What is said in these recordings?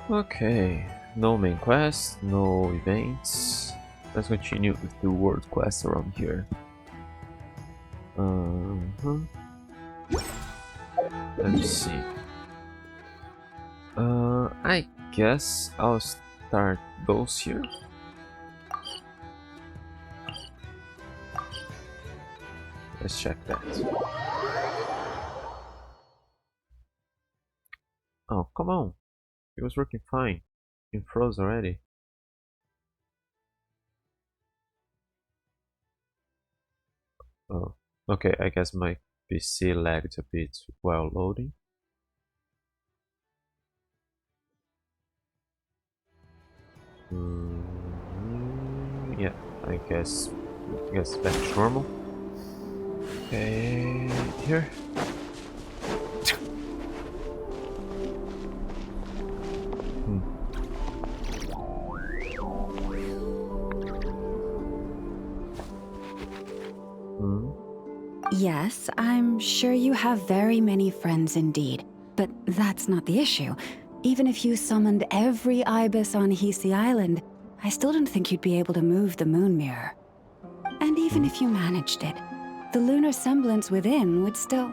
Okay, no main quest, no events. Let's continue with the world quest around here. Let's see. I guess I'll start those here. Let's check that. Oh, come on. It was working fine. It froze already. Oh, okay, I guess my PC lagged a bit while loading. Yeah, I guess back to normal. Okay, here. Yes, I'm sure you have very many friends indeed, but that's not the issue. Even if you summoned every ibis on Hisi Island, I still don't think you'd be able to move the moon mirror. And even if you managed it, the lunar semblance within would still...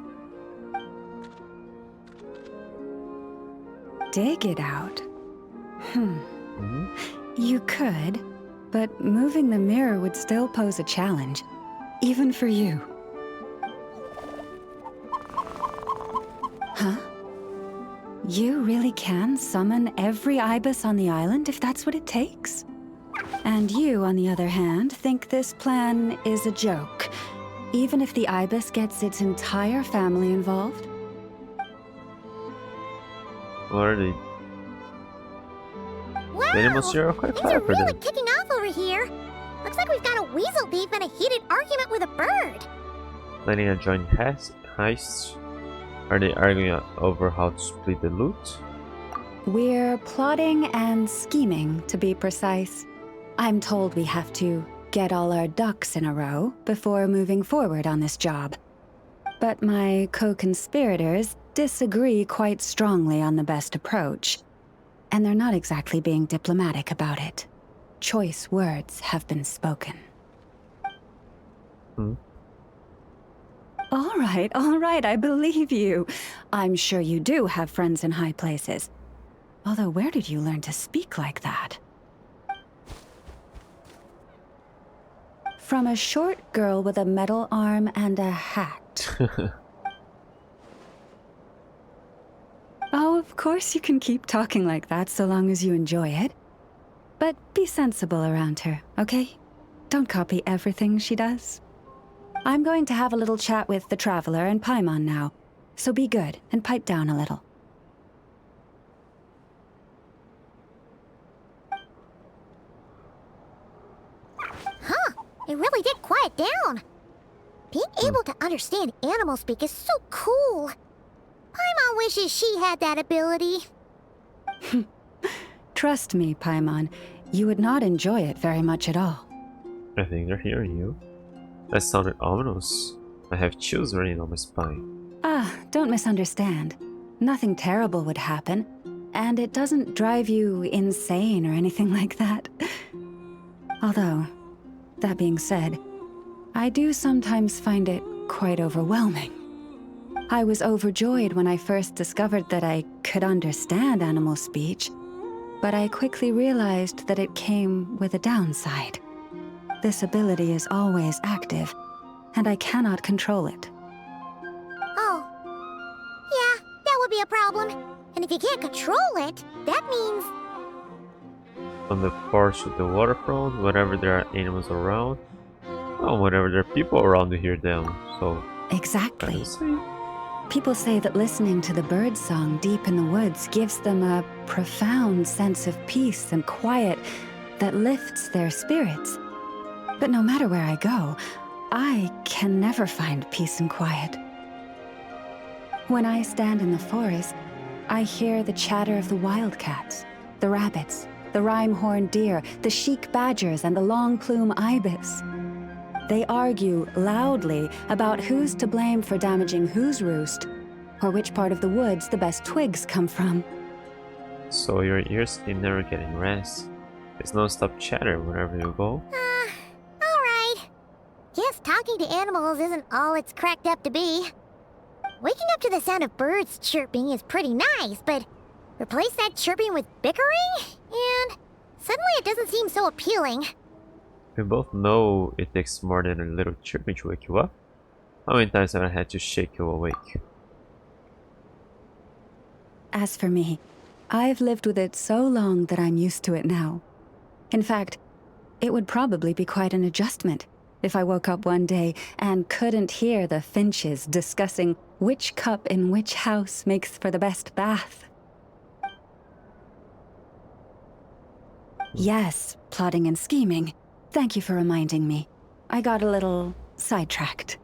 dig it out. You could, but moving the mirror would still pose a challenge, even for you. Huh? You really can summon every ibis on the island if that's what it takes? And you, on the other hand, think this plan is a joke, even if the ibis gets its entire family involved? What are they? Wow! The animals here are quite Things are clever really then. kicking off over here. Looks like we've got a weasel thief and a heated argument with a bird. Planning a joint heist? Are they arguing over how to split the loot? We're plotting and scheming, to be precise. I'm told we have to get all our ducks in a row before moving forward on this job. But my co-conspirators disagree quite strongly on the best approach. And they're not exactly being diplomatic about it. Choice words have been spoken. All right, I believe you. I'm sure you do have friends in high places. Although, where did you learn to speak like that? From a short girl with a metal arm and a hat. Oh, of course you can keep talking like that so long as you enjoy it. But be sensible around her, okay? Don't copy everything she does. I'm going to have a little chat with the Traveler and Paimon now, so be good and pipe down a little. Huh, it really did quiet down. Being able to understand animal speak is so cool. Paimon wishes she had that ability. Trust me, Paimon, you would not enjoy it very much at all. I think they're hearing you. That sounded ominous. I have chills running on my spine. Don't misunderstand. Nothing terrible would happen, and it doesn't drive you insane or anything like that. Although, that being said, I do sometimes find it quite overwhelming. I was overjoyed when I first discovered that I could understand animal speech, but I quickly realized that it came with a downside. This ability is always active, and I cannot control it. Oh. Yeah, that would be a problem. And if you can't control it, that means... On the forest of the waterfront, whenever there are animals around, well, whenever there are people around to hear them, so... Exactly. People say that listening to the bird song deep in the woods gives them a profound sense of peace and quiet that lifts their spirits. But no matter where I go, I can never find peace and quiet. When I stand in the forest, I hear the chatter of the wildcats, the rabbits, the rhyme-horned deer, the chic badgers, and the long-plume ibis. They argue loudly about who's to blame for damaging whose roost, or which part of the woods the best twigs come from. So your ears can never get any rest. There's non-stop chatter wherever you go. Alright. Guess talking to animals isn't all it's cracked up to be. Waking up to the sound of birds chirping is pretty nice, but replace that chirping with bickering? And suddenly it doesn't seem so appealing. We both know it takes more than a little chirping to wake you up. How many times have I had to shake you awake? As for me, I've lived with it so long that I'm used to it now. In fact, it would probably be quite an adjustment if I woke up one day and couldn't hear the finches discussing which cup in which house makes for the best bath. Yes, plotting and scheming. Thank you for reminding me. I got a little sidetracked.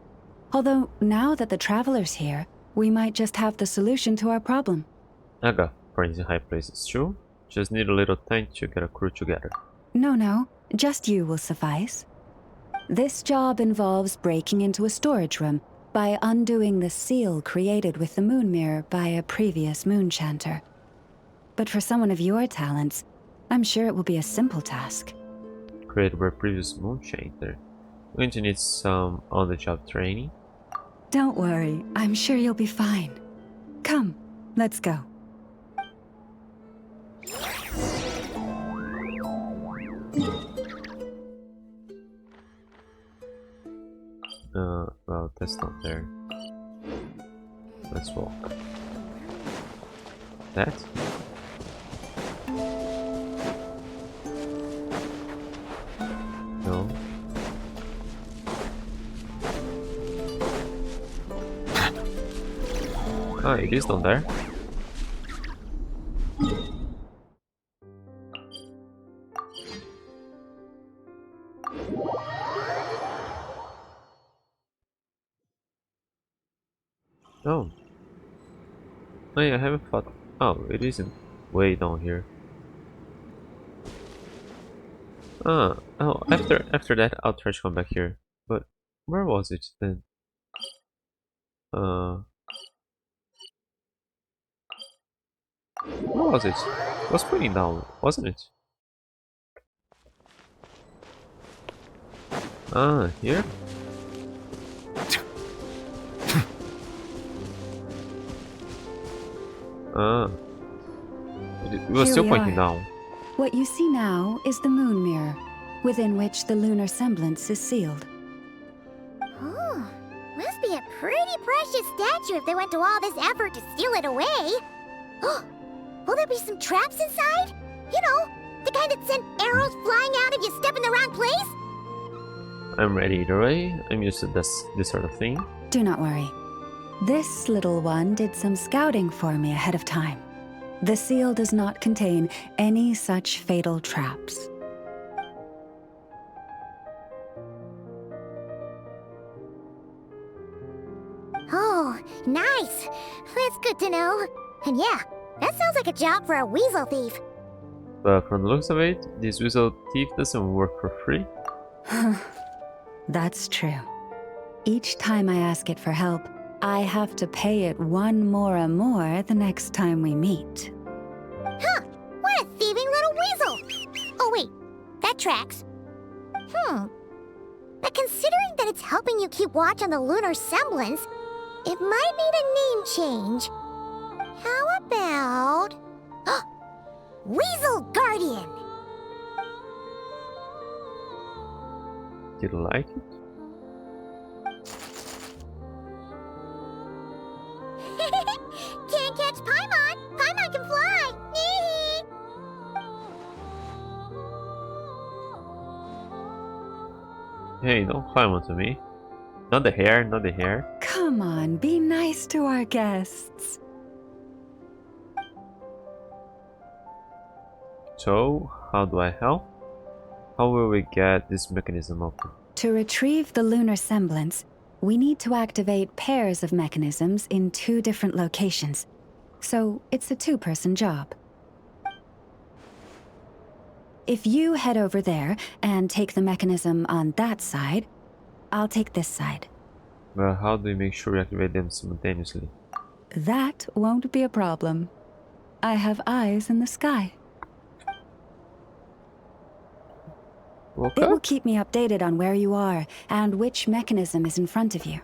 Although, now that the Traveler's here, we might just have the solution to our problem. I got friends in high places too. Just need a little time to get a crew together. No, just you will suffice. This job involves breaking into a storage room by undoing the seal created with the moon mirror by a previous moon chanter. But for someone of your talents, I'm sure it will be a simple task. Created by a previous moon chanter. We're going to need some on-the-job training. Don't worry, I'm sure you'll be fine. Come, let's go. Well, that's not there. Let's walk. That? No. Ah, it is down there. Oh. Oh yeah, I haven't thought. Oh, it isn't way down here. Oh, after that, I'll try to come back here. But where was it then? Where was it? It was pointing down, wasn't it? Ah, here? Ah. It was Here still we pointing are. down. What you see now is the moon mirror, within which the lunar semblance is sealed. Oh, must be a pretty precious statue if they went to all this effort to steal it away. Oh, will there be some traps inside? You know, the kind that send arrows flying out if you step in the wrong place? I'm ready either way. I'm used to this sort of thing. Do not worry. This little one did some scouting for me ahead of time. The seal does not contain any such fatal traps. Oh, nice. That's good to know. And yeah, that sounds like a job for a weasel thief. But from the looks of it, this whistle thief doesn't work for free. That's true. Each time I ask it for help, I have to pay it one more the next time we meet. Huh, what a thieving little weasel. Oh wait, that tracks. But considering that it's helping you keep watch on the lunar semblance, it might need a name change. How about... Weasel Guardian! You like it? Can't catch Paimon! Paimon can fly! Hey, don't climb onto me. Not the hair, not the hair. Come on, be nice to our guests. So, how do I help? How will we get this mechanism open? To retrieve the lunar semblance, we need to activate pairs of mechanisms in 2 different locations. So it's a 2-person job. If you head over there and take the mechanism on that side, I'll take this side. Well, how do we make sure we activate them simultaneously? That won't be a problem. I have eyes in the sky. Okay. It will keep me updated on where you are and which mechanism is in front of you.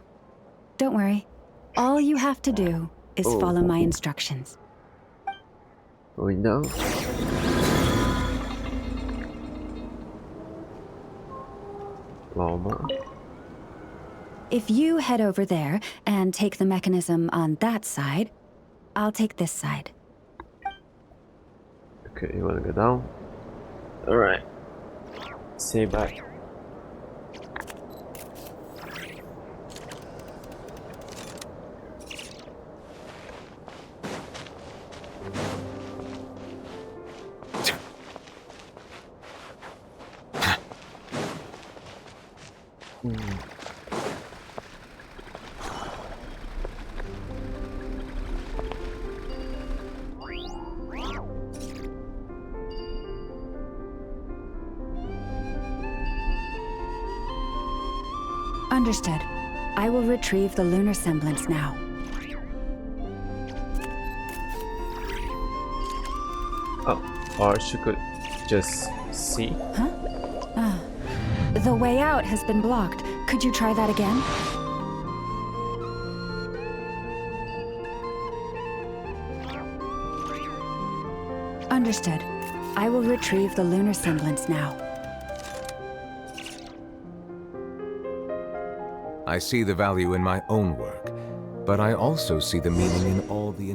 Don't worry. All you have to do is follow my instructions. Going down. Llama. If you head over there and take the mechanism on that side, I'll take this side. Okay, you wanna go down? Alright. Say bye. Understood. I will retrieve the lunar semblance now. Oh, or she could just see. Huh? The way out has been blocked. Could you try that again? Understood. I will retrieve the lunar semblance now. I see the value in my own work, but I also see the meaning in all the...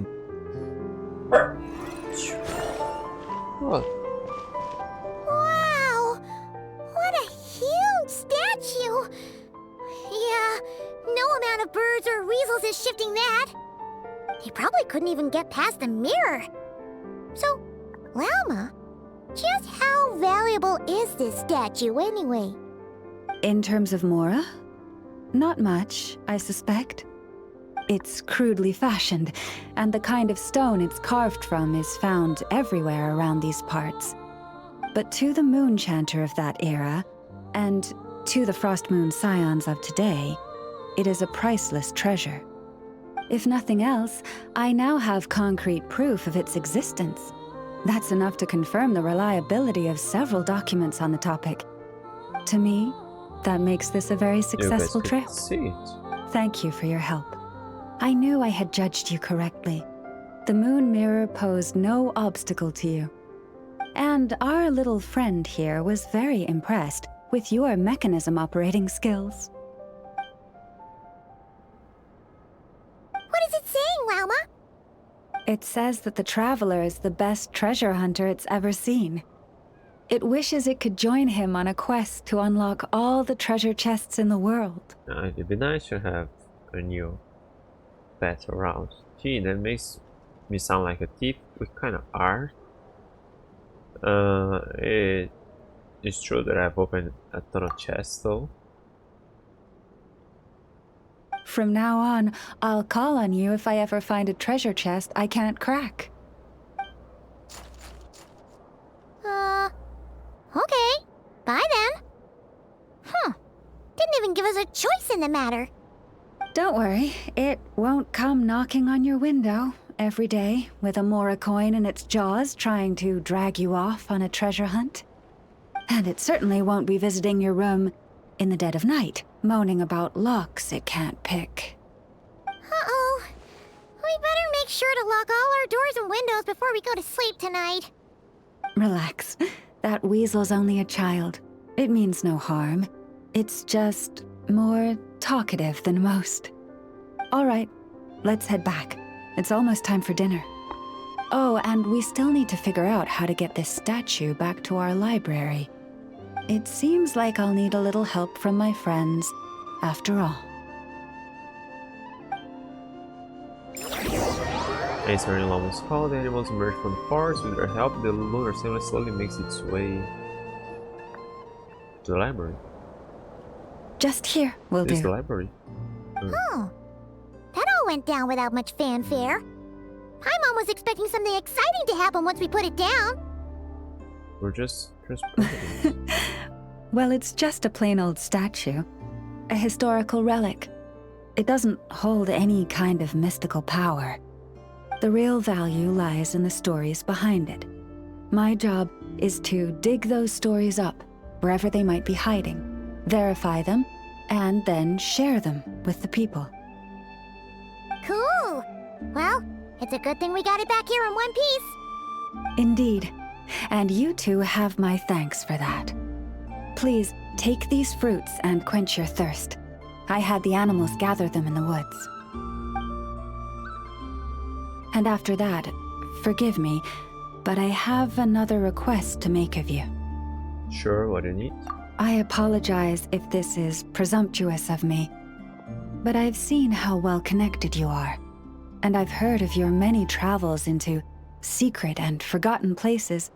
What? Wow! What a huge statue! Yeah, no amount of birds or weasels is shifting that. He probably couldn't even get past the mirror. So, Llama, just how valuable is this statue anyway? In terms of Mora? Not much, I suspect. It's crudely fashioned, and the kind of stone it's carved from is found everywhere around these parts. But to the moon chanter of that era, and to the Frostmoon scions of today, it is a priceless treasure. If nothing else, I now have concrete proof of its existence. That's enough to confirm the reliability of several documents on the topic. To me, that makes this a very successful trip. See it. Thank you for your help. I knew I had judged you correctly. The moon mirror posed no obstacle to you. And our little friend here was very impressed with your mechanism operating skills. What is it saying, Llama? It says that the Traveler is the best treasure hunter it's ever seen. It wishes it could join him on a quest to unlock all the treasure chests in the world. It'd be nice to have a new pet around. Gee, that makes me sound like a thief with kind of art. It's true that I've opened a ton of chests though. From now on, I'll call on you if I ever find a treasure chest I can't crack. Okay. Bye then. Didn't even give us a choice in the matter. Don't worry, it won't come knocking on your window every day with a Mora coin in its jaws trying to drag you off on a treasure hunt. And it certainly won't be visiting your room in the dead of night, moaning about locks it can't pick. Uh-oh. We better make sure to lock all our doors and windows before we go to sleep tonight. Relax. That weasel's only a child. It means no harm. It's just more talkative than most. All right, let's head back. It's almost time for dinner. Oh, and we still need to figure out how to get this statue back to our library. It seems like I'll need a little help from my friends, after all. Answering Llama's call, the animals emerge from the forest. With their help, the lunar semblance slowly makes its way to the library. Just here will This is the do. library. Oh. That all went down without much fanfare. Paimon was expecting something exciting to happen once we put it down. We're just Well, it's just a plain old statue. A historical relic. It doesn't hold any kind of mystical power. The real value lies in the stories behind it. My job is to dig those stories up, wherever they might be hiding, verify them, and then share them with the people. Cool! Well, it's a good thing we got it back here in one piece. Indeed. And you two have my thanks for that. Please, take these fruits and quench your thirst. I had the animals gather them in the woods. And after that, forgive me, but I have another request to make of you. Sure, what do you need? I apologize if this is presumptuous of me, but I've seen how well connected you are, and I've heard of your many travels into secret and forgotten places.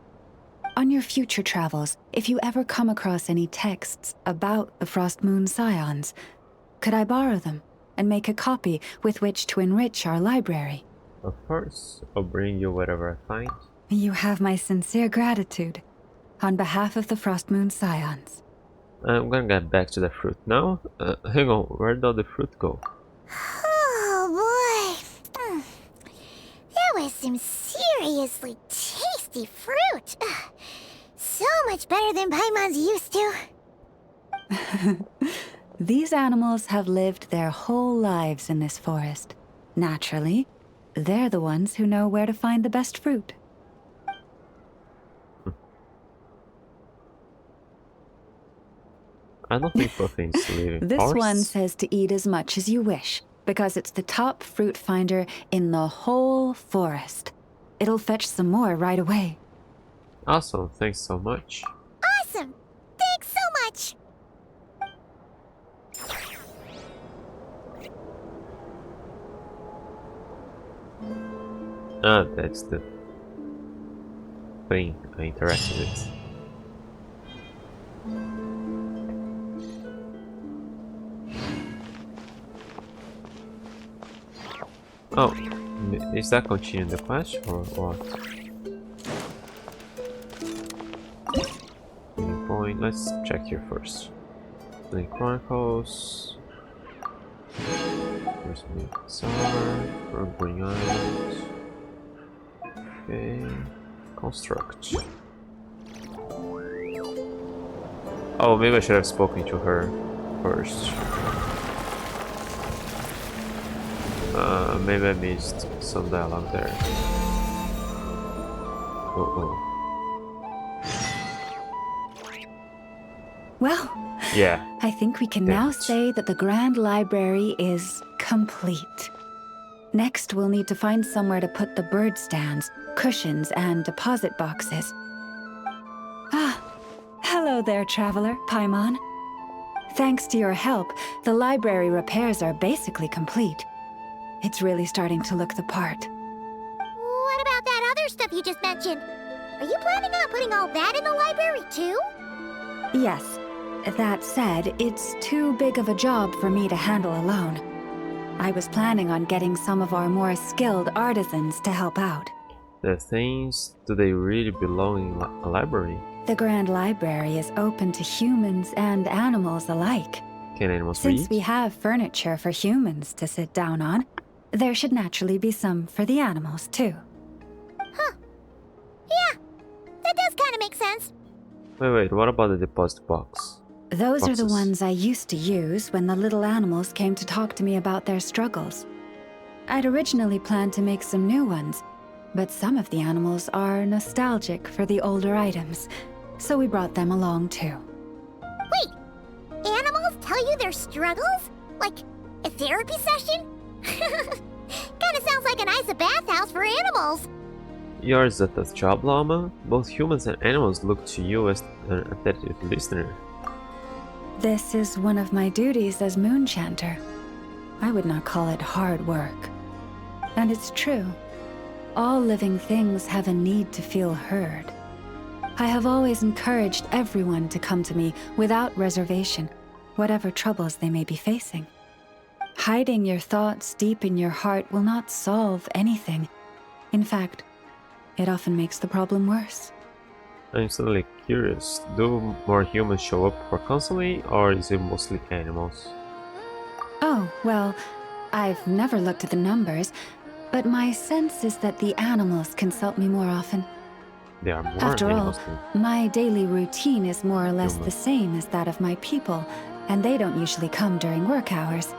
On your future travels, if you ever come across any texts about the Frostmoon Scions, could I borrow them and make a copy with which to enrich our library? Of course, I'll bring you whatever I find. You have my sincere gratitude. On behalf of the Frostmoon Scions. I'm gonna get back to the fruit now. Hang on, where did the fruit go? Oh boy. That was some seriously tasty fruit. So much better than Paimon's used to. These animals have lived their whole lives in this forest. Naturally, they're the ones who know where to find the best fruit. I don't think Puffin's leaving. This one says to eat as much as you wish, because it's the top fruit finder in the whole forest. It'll fetch some more right away. Awesome, thanks so much. Awesome! Thanks so much! Ah, that's the thing I interacted with. Oh, is that continuing the quest or what? Point. Let's check here first. The Chronicles. There's Mika, Tsar, Bring Island. Okay. Construct. Oh, maybe I should have spoken to her first. Maybe I missed some dialogue there. Well, yeah. I think we can now say that the Grand Library is complete. Next, we'll need to find somewhere to put the bird stands, cushions, and deposit boxes. Ah, hello there, traveler, Paimon. Thanks to your help, the library repairs are basically complete. It's really starting to look the part. What about that other stuff you just mentioned? Are you planning on putting all that in the library too? Yes. That said, it's too big of a job for me to handle alone. I was planning on getting some of our more skilled artisans to help out. The things, do they really belong in a library? The Grand Library is open to humans and animals alike. Can animals read? Since we have furniture for humans to sit down on, there should naturally be some for the animals, too. Huh. Yeah, that does kind of make sense. Wait, what about the deposit box? Those Boxes. are the ones I used to use when the little animals came to talk to me about their struggles. I'd originally planned to make some new ones, but some of the animals are nostalgic for the older items, so we brought them along too. Wait, animals tell you their struggles? Like a therapy session? Kinda sounds like an ice bathhouse for animals. You're Zeta's job, Llama. Both humans and animals look to you as an attentive listener. This is one of my duties as Moon Chanter. I would not call it hard work. And it's true. All living things have a need to feel heard. I have always encouraged everyone to come to me without reservation, whatever troubles they may be facing. Hiding your thoughts deep in your heart will not solve anything. In fact, it often makes the problem worse. I'm suddenly curious, do more humans show up for counseling, or is it mostly animals? Oh, well, I've never looked at the numbers, But my sense is that the animals consult me more often. There are more After all, animals than my daily routine is more or less the humans. same as that of my people, and they don't usually come during work hours.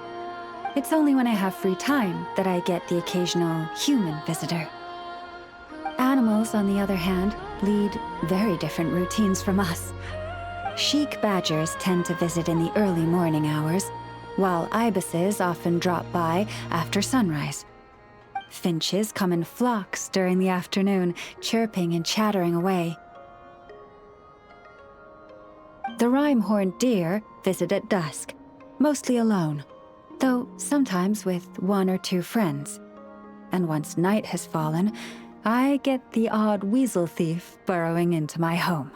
It's only when I have free time that I get the occasional human visitor. Animals, on the other hand, lead very different routines from us. Sheik badgers tend to visit in the early morning hours, while ibises often drop by after sunrise. Finches come in flocks during the afternoon, chirping and chattering away. The rhyme-horned deer visit at dusk, mostly alone, though sometimes with one or two friends. And once night has fallen, I get the odd weasel thief burrowing into my home.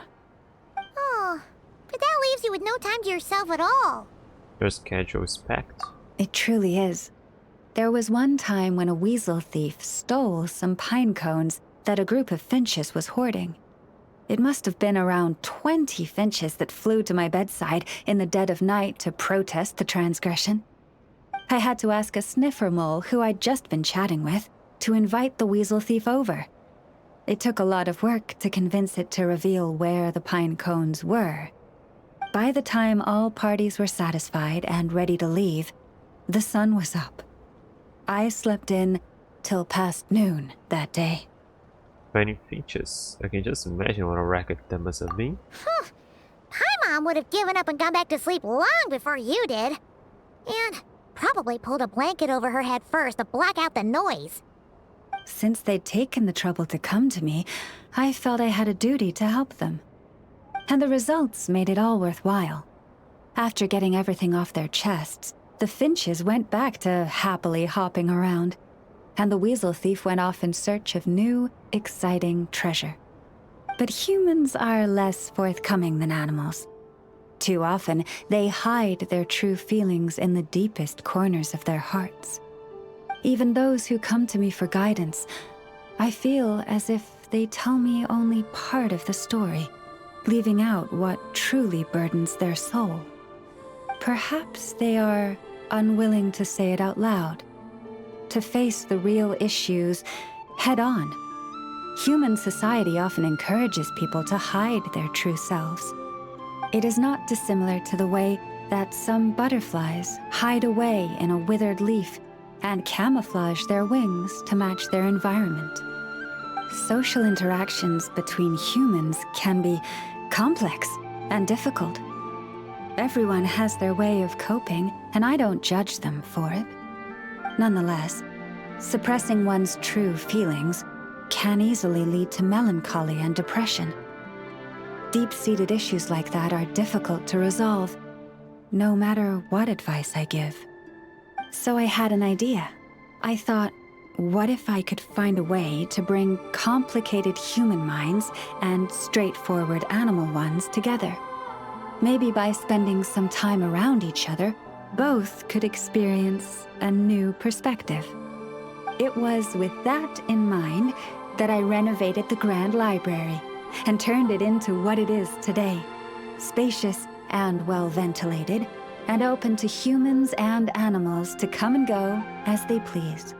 Oh, but that leaves you with no time to yourself at all. Your schedule is packed. It truly is. There was one time when a weasel thief stole some pine cones that a group of finches was hoarding. It must have been around 20 finches that flew to my bedside in the dead of night to protest the transgression. I had to ask a sniffer mole who I'd just been chatting with to invite the weasel thief over. It took a lot of work to convince it to reveal where the pine cones were. By the time all parties were satisfied and ready to leave, the sun was up. I slept in till past noon that day. 20 finches. I can just imagine what a racket that must have been. Paimon would have given up and gone back to sleep long before you did. And probably pulled a blanket over her head first to block out the noise. Since they'd taken the trouble to come to me, I felt I had a duty to help them. And the results made it all worthwhile. After getting everything off their chests, the finches went back to happily hopping around, and the weasel thief went off in search of new, exciting treasure. But humans are less forthcoming than animals. Too often, they hide their true feelings in the deepest corners of their hearts. Even those who come to me for guidance, I feel as if they tell me only part of the story, leaving out what truly burdens their soul. Perhaps they are unwilling to say it out loud, to face the real issues head on. Human society often encourages people to hide their true selves. It is not dissimilar to the way that some butterflies hide away in a withered leaf and camouflage their wings to match their environment. Social interactions between humans can be complex and difficult. Everyone has their way of coping, and I don't judge them for it. Nonetheless, suppressing one's true feelings can easily lead to melancholy and depression. Deep-seated issues like that are difficult to resolve, no matter what advice I give. So I had an idea. I thought, what if I could find a way to bring complicated human minds and straightforward animal ones together? Maybe by spending some time around each other, both could experience a new perspective. It was with that in mind that I renovated the Grand Library and turned it into what it is today, spacious and well-ventilated, and open to humans and animals to come and go as they please.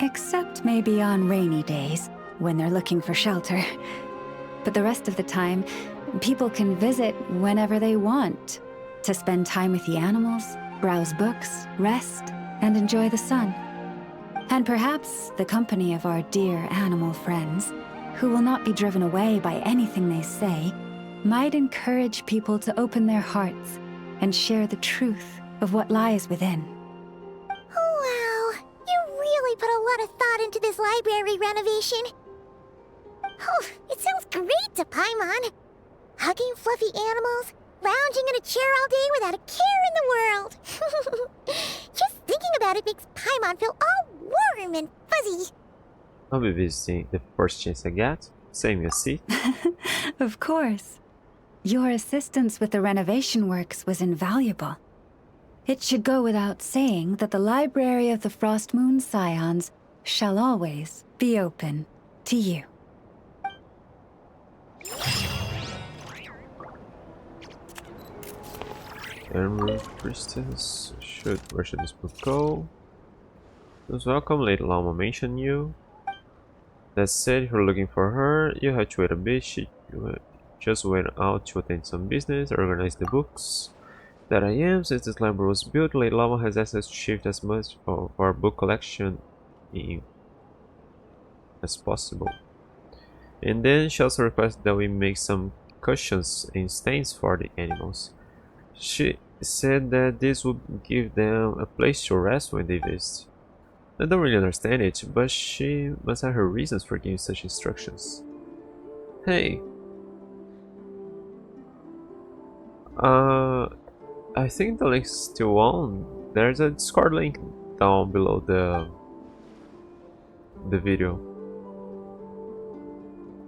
Except maybe on rainy days, when they're looking for shelter. But the rest of the time, people can visit whenever they want, to spend time with the animals, browse books, rest, and enjoy the sun. And perhaps the company of our dear animal friends, who will not be driven away by anything they say, might encourage people to open their hearts and share the truth of what lies within. Wow, you really put a lot of thought into this library renovation. Oh, it sounds great to Paimon. Hugging fluffy animals, lounging in a chair all day without a care in the world. Just thinking about it makes Paimon feel all warm and fuzzy. I'll be visiting the first chance I get. Save me a seat. Of course. Your assistance with the renovation works was invaluable. It should go without saying that the Library of the Frostmoon Scions shall always be open to you. Emerald Priestess. Where should this book go? Just welcome, Lady Llama mentioned you. That said, if you're looking for her, you have to wait a bit. She just went out to attend some business, organize the books. That I am, since this library was built, Lady Llama has access to shift as much of our book collection in as possible. And then she also requested that we make some cushions and stands for the animals. She said that this would give them a place to rest when they visit. I don't really understand it, but she must have her reasons for giving such instructions. Hey, uh, I think the link's still on. There's a Discord link down below the video.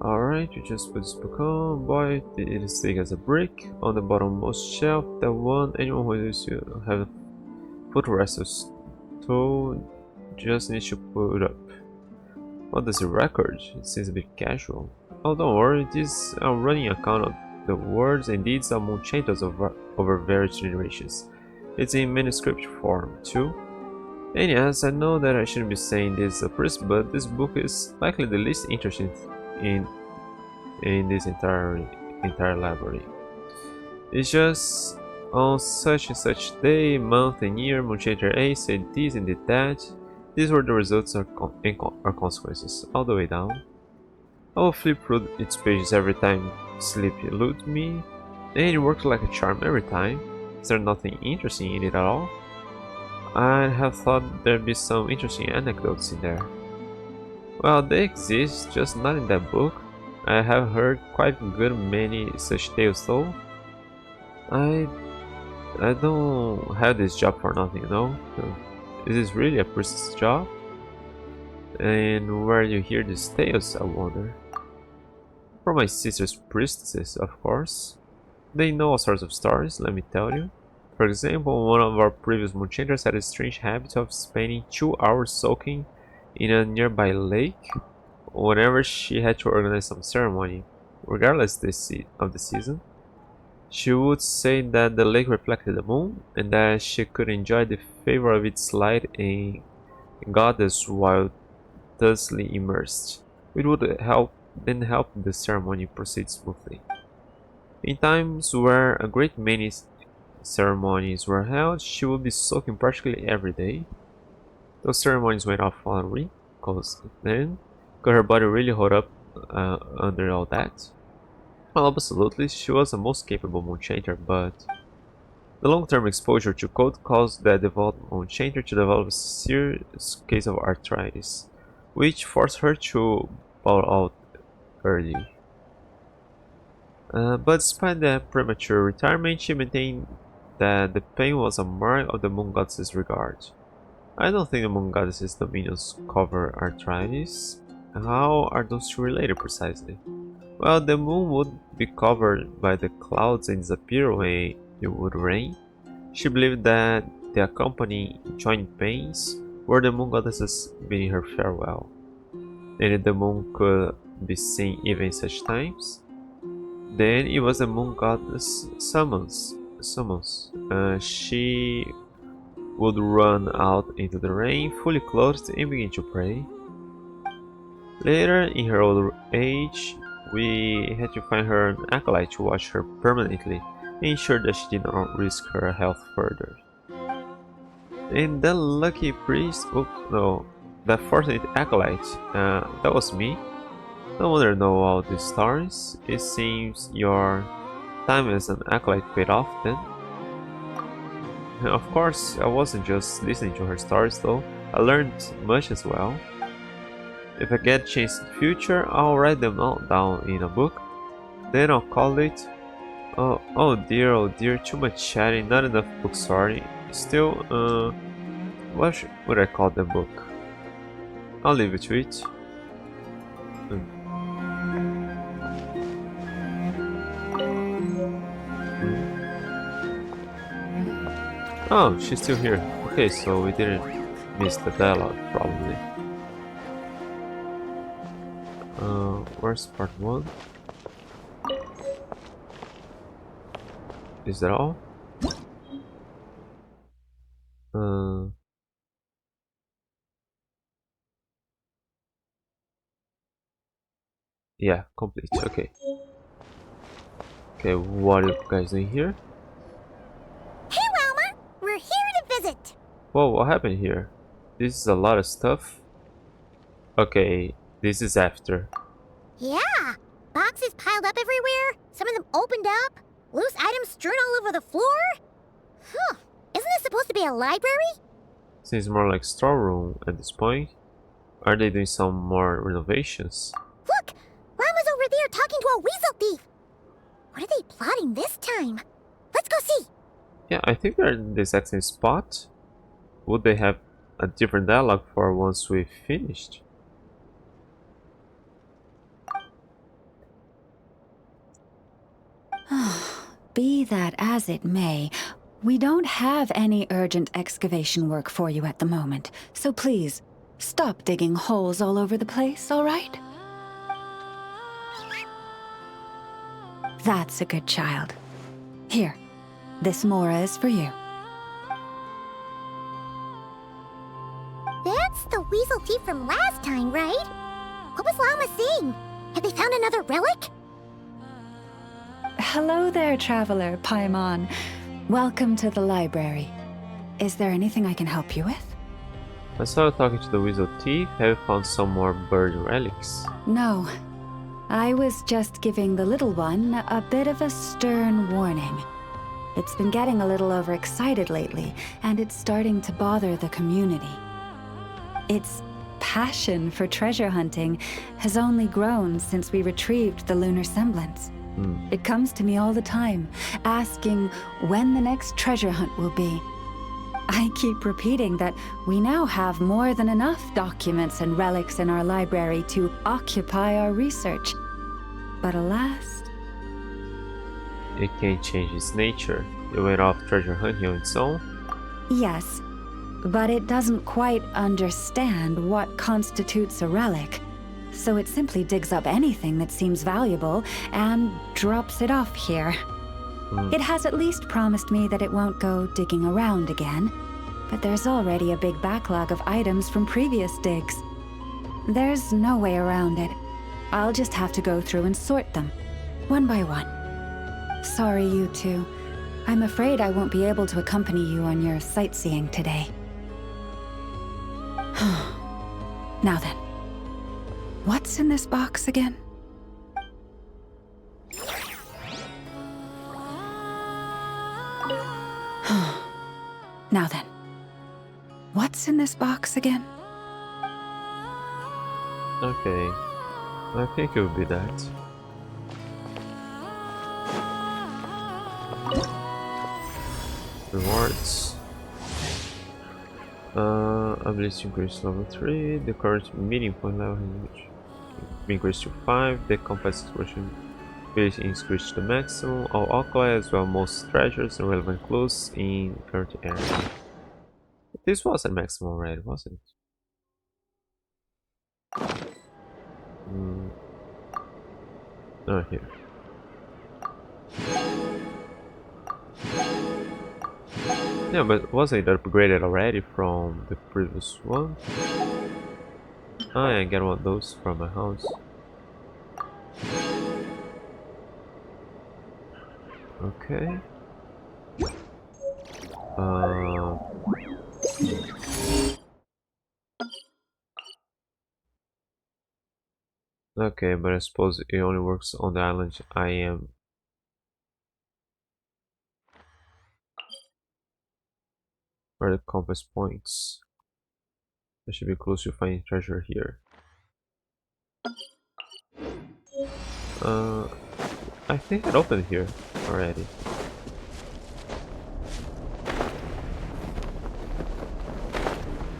Alright, you just put this book on. Boy, it is thick as a brick. On the bottommost shelf, the one anyone who used to have a footrest toe just needs to put up. What does it record? It seems a bit casual. Oh, don't worry, this is a running account of the words and deeds among changes over various generations. It's in manuscript form, too. And yes, I know that I shouldn't be saying this at first, but this book is likely the least interesting in this entire library. It's just on such and such day, month, and year, Moonchanger A said this and did that. These were the results or consequences, all the way down. I will flip through its pages every time sleep eludes me, and it works like a charm every time. Is there nothing interesting in it at all? I have thought there'd be some interesting anecdotes in there. Well, they exist, just not in that book. I have heard quite good many such tales though. I don't have this job for nothing, you know? Is this really a priest's job? And where you hear these tales, I wonder? From my sister's priestesses, of course. They know all sorts of stories, let me tell you. For example, one of our previous moonchangers had a strange habit of spending 2 hours soaking in a nearby lake whenever she had to organize some ceremony, regardless of the season. She would say that the lake reflected the moon and that she could enjoy the favor of its light and goddess while thusly immersed, which would help the ceremony proceed smoothly. In times where a great many ceremonies were held, she would be soaking practically every day. Those ceremonies went off on real cause then. Could her body really hold up under all that? Well, absolutely, she was the most capable moonchanger, but the long-term exposure to cold caused the developed moonchanger to develop a serious case of arthritis, which forced her to bow out early. But despite the premature retirement, she maintained that the pain was a mark of the moon goddess's regard. I don't think the moon goddess's dominions cover arthritis. How are those two related precisely? Well, the moon would be covered by the clouds and disappear when it would rain. She believed that the accompanying joint pains were the moon goddesses bidding her farewell, and if the moon could be seen even in such times, then it was the moon goddess summons. She would run out into the rain, fully clothed, and begin to pray. Later, in her old age, we had to find her an acolyte to watch her permanently and ensure that she did not risk her health further. And that lucky priest, that fortunate acolyte, that was me. No wonder I know all these stories. It seems your time as an acolyte paid off then. And of course, I wasn't just listening to her stories though, I learned much as well. If I get a chance in the future, I'll write them all down in a book. Then I'll call it... oh dear, too much chatting, not enough book sorry. Still, what would I call the book? I'll leave it to it. Oh, she's still here. Okay, so we didn't miss the dialogue, probably. Where's part 1? Is that all? Yeah, complete. Okay. Okay, what are you guys doing here? Hey, Wilma! We're here to visit! Whoa, what happened here? This is a lot of stuff. Okay, this is after. Yeah! Boxes piled up everywhere, some of them opened up, loose items strewn all over the floor. Huh. Isn't this supposed to be a library? Seems more like storeroom at this point. Are they doing some more renovations? Look! Llama's over there talking to a weasel thief! What are they plotting this time? Let's go see! Yeah, I think they're in the exact same spot. Would they have a different dialogue for once we've finished? Be that as it may, we don't have any urgent excavation work for you at the moment, so please, stop digging holes all over the place, all right? That's a good child. Here, this Mora is for you. That's the weasel thief from last time, right? What was Llama saying? Have they found another relic? Hello there, traveler, Paimon. Welcome to the library. Is there anything I can help you with? I saw you talking to the weasel thief. Have you found some more bird relics? No. I was just giving the little one a bit of a stern warning. It's been getting a little overexcited lately, and it's starting to bother the community. Its passion for treasure hunting has only grown since we retrieved the lunar semblance. It comes to me all the time, asking when the next treasure hunt will be. I keep repeating that we now have more than enough documents and relics in our library to occupy our research. But alas... It can't change its nature. It went off treasure hunting on its own. Yes, but it doesn't quite understand what constitutes a relic. So it simply digs up anything that seems valuable and drops it off here. It has at least promised me that it won't go digging around again, but there's already a big backlog of items from previous digs. There's no way around it. I'll just have to go through and sort them, one by one. Sorry, you two. I'm afraid I won't be able to accompany you on your sightseeing today. Now then. What's in this box again? Now then. What's in this box again? Okay. I think it would be that. Rewards. Ability to increase level 3. The current meeting point level has been increased to 5. The compass exploration ability increased to the maximum. All alkali as well most treasures and relevant clues in current area. This was at maximum already, wasn't it? Oh, here. Yeah, but wasn't it upgraded already from the previous one? Oh yeah, I get one of those from my house. Okay. Okay, but I suppose it only works on the island I am. Where are the compass points? I should be close to finding treasure here. I think it opened here already.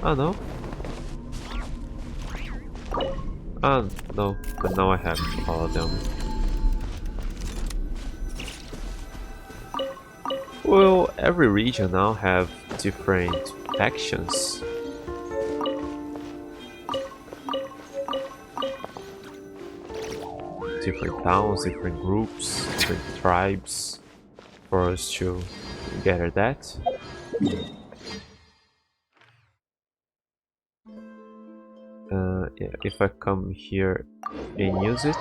Oh no. Ah no, but now I have all of them. Well, every region now have different factions. Different towns, different groups, different tribes for us to gather that. Yeah, if I come here and use it.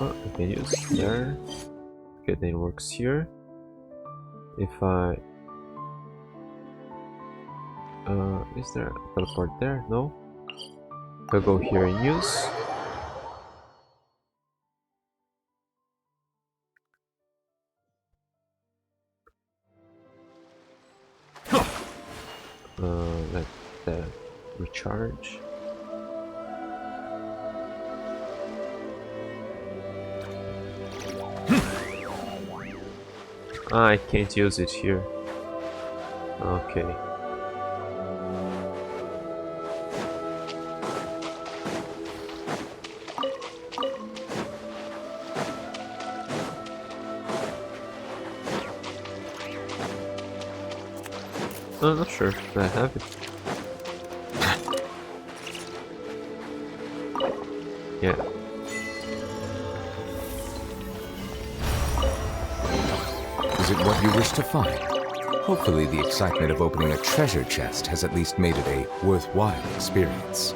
Oh, I can use there. Okay, then it works here. If I is there a teleport there? No. I'll go here and use. Let that recharge. I can't use it here. Okay. I'm not sure if I have it. Yeah. Is it what you wish to find? Hopefully the excitement of opening a treasure chest has at least made it a worthwhile experience.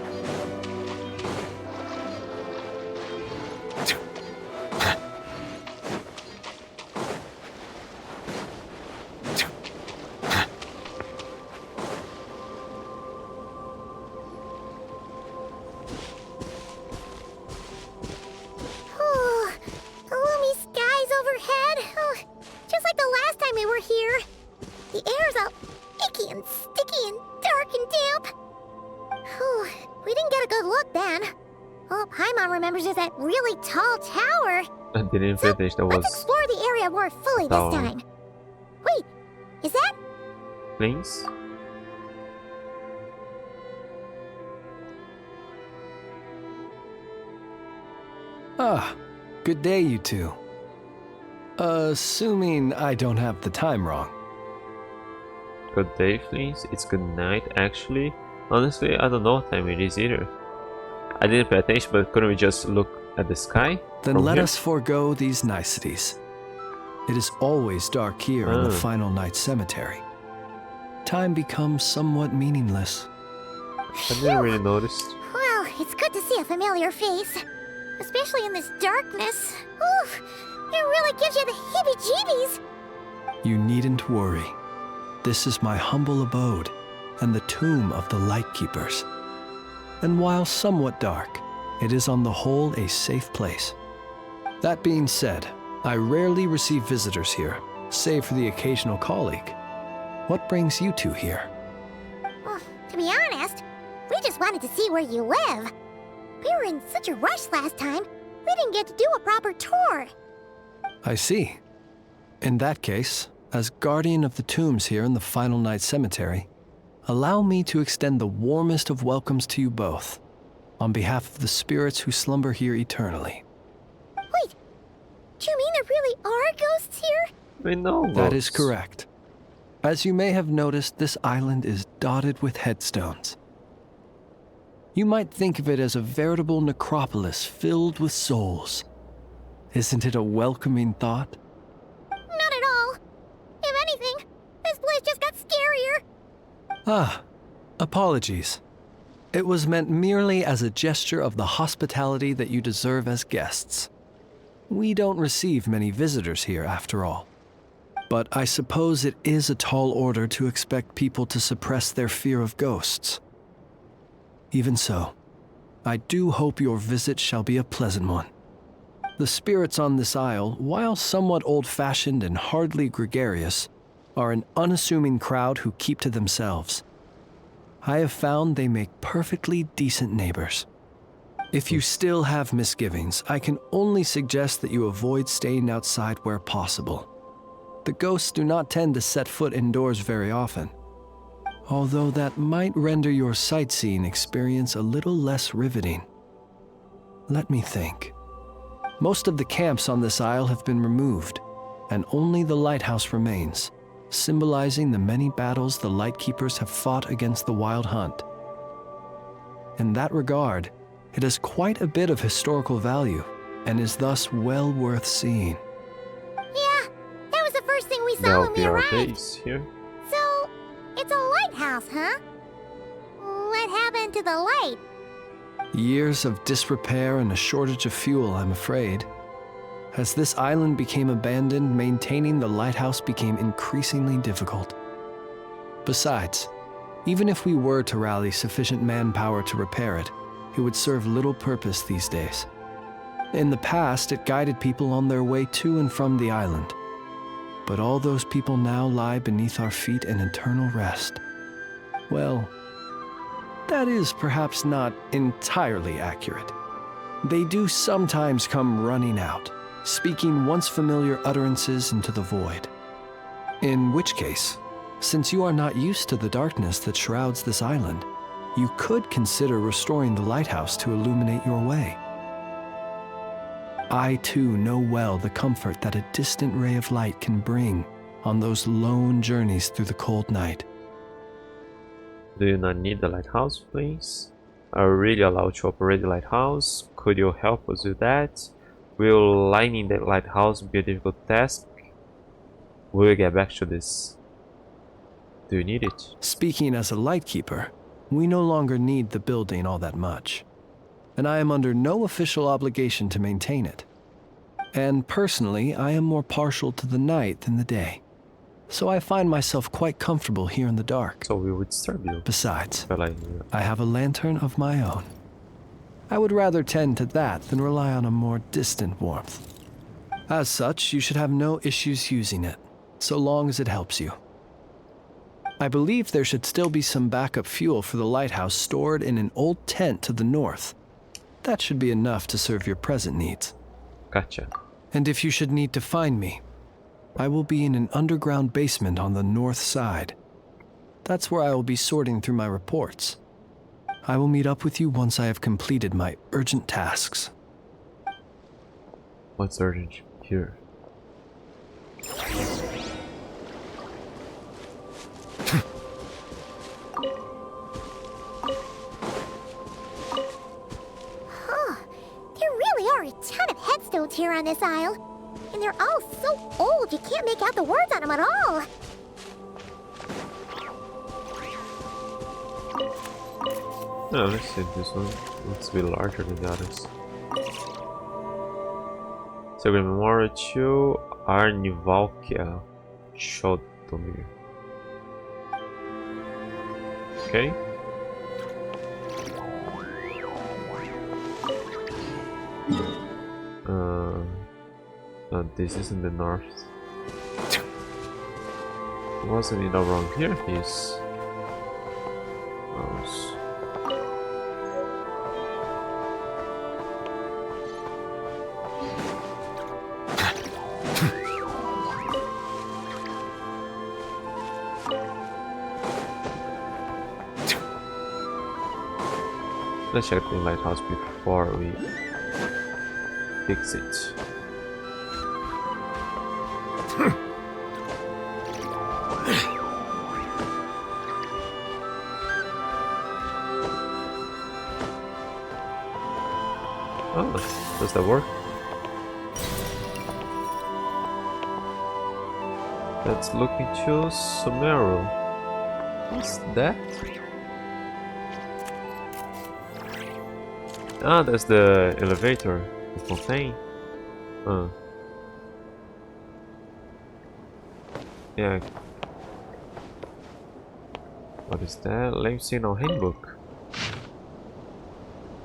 Oh, gloomy skies overhead. Oh, just like the last time we were here. The air's all icky and sticky and dark and damp. Oh, we didn't get a good look then. Oh, Paimon remembers there's that really tall tower. I didn't finish. That Let's was explore the area more fully tower. this time. Wait, is that? things. Ah, good day, you two. Assuming I don't have the time wrong. Good day, please. It's good night, actually. Honestly, I don't know what time it is either. I didn't pay attention, but couldn't we just look at the sky? Then from let here? us forego these niceties. It is always dark here in the final night cemetery. Time becomes somewhat meaningless. I didn't really notice. Well, it's good to see a familiar face. Especially in this darkness. Oof, it really gives you the heebie-jeebies. You needn't worry. This is my humble abode and the tomb of the Lightkeepers. And while somewhat dark, it is on the whole a safe place. That being said, I rarely receive visitors here, save for the occasional colleague. What brings you two here? Well, to be honest, we just wanted to see where you live. We were in such a rush last time, we didn't get to do a proper tour. I see. In that case, as guardian of the tombs here in the Final Night Cemetery, allow me to extend the warmest of welcomes to you both, on behalf of the spirits who slumber here eternally. Wait, do you mean there really are ghosts here? We know That is ghosts. correct. As you may have noticed, this island is dotted with headstones. You might think of it as a veritable necropolis filled with souls. Isn't it a welcoming thought? Not at all. If anything, this place just got scarier. Ah, apologies. It was meant merely as a gesture of the hospitality that you deserve as guests. We don't receive many visitors here, after all. But I suppose it is a tall order to expect people to suppress their fear of ghosts. Even so, I do hope your visit shall be a pleasant one. The spirits on this isle, while somewhat old-fashioned and hardly gregarious, are an unassuming crowd who keep to themselves. I have found they make perfectly decent neighbors. If you still have misgivings, I can only suggest that you avoid staying outside where possible. The ghosts do not tend to set foot indoors very often, although that might render your sightseeing experience a little less riveting. Let me think. Most of the camps on this isle have been removed, and only the lighthouse remains, symbolizing the many battles the Lightkeepers have fought against the Wild Hunt. In that regard, it has quite a bit of historical value, and is thus well worth seeing. Yeah, that was the first thing we saw That'll when we be our arrived. base here. So, it's a lighthouse, huh? What happened to the light? Years of disrepair and a shortage of fuel, I'm afraid. As this island became abandoned, maintaining the lighthouse became increasingly difficult. Besides, even if we were to rally sufficient manpower to repair it, it would serve little purpose these days. In the past, it guided people on their way to and from the island. But all those people now lie beneath our feet in eternal rest. Well, that is perhaps not entirely accurate. They do sometimes come running out, speaking once familiar utterances into the void. In which case, since you are not used to the darkness that shrouds this island, you could consider restoring the lighthouse to illuminate your way. I too know well the comfort that a distant ray of light can bring on those lone journeys through the cold night. Do you not need the lighthouse, please? Are we really allowed to operate the lighthouse? Could you help us with that? Will lining the lighthouse be a difficult task? We'll get back to this. Do you need it? Speaking as a lightkeeper, we no longer need the building all that much, and I am under no official obligation to maintain it. And personally, I am more partial to the night than the day, so I find myself quite comfortable here in the dark. So we would disturb you. Besides, But like, I have a lantern of my own. I would rather tend to that than rely on a more distant warmth. As such, you should have no issues using it, so long as it helps you. I believe there should still be some backup fuel for the lighthouse stored in an old tent to the north. That should be enough to serve your present needs. gotcha. And if you should need to find me, I will be in an underground basement on the north side. That's where I will be sorting through my reports. I will meet up with you once I have completed my urgent tasks. What's urgent here? There really are a ton of headstones here on this isle. And they're all so old you can't make out the words on them at all. No, let's see if this one looks a bit larger than the others. So the memorial to Arnivalkia Shotomir. Okay. This is in the north. Wasn't it around here? Yes. Let's check the lighthouse before we fix it. Oh, does that work? Let's look into Sumeru. What's that? Ah, that's the elevator, the fontaine. Yeah. What is that? Lame signal handbook.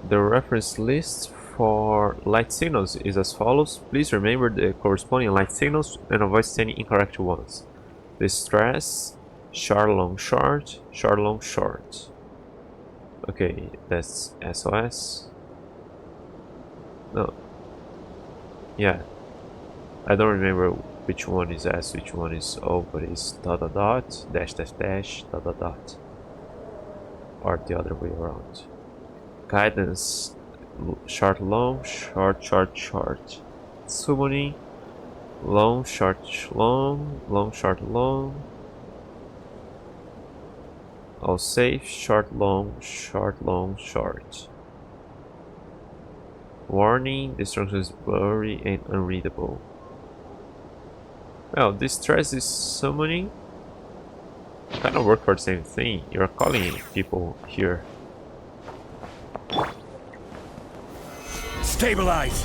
The reference list for light signals is as follows. Please remember the corresponding light signals and avoid sending incorrect ones. Distress, short long short, short long short. Okay, that's SOS. No. Yeah. I don't remember which one is S, which one is O, but it's dot dot dot, dash dash dash, dot dot dot. Or the other way around. Guidance, short long, short short short. Summoning, long short long, long short long. All safe, short long, short long, short. Warning, the instruction is blurry and unreadable. Well, this stress is summoning kind of work for the same thing. You're calling people here. Stabilize!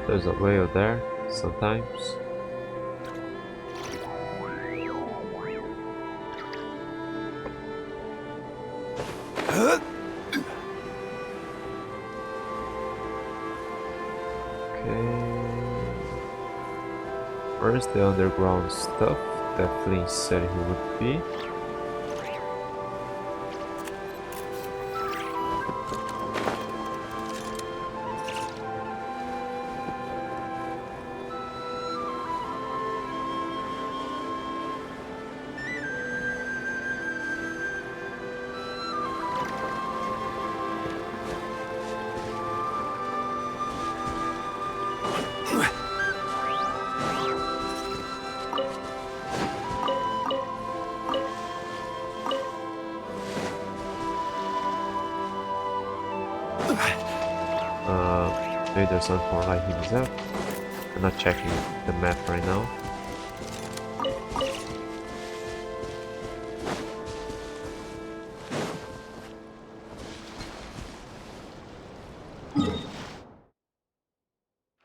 There's a whale there sometimes. Where's the underground stuff that Flynn said he would be? Maybe there's something more like himself. I'm not checking the map right now.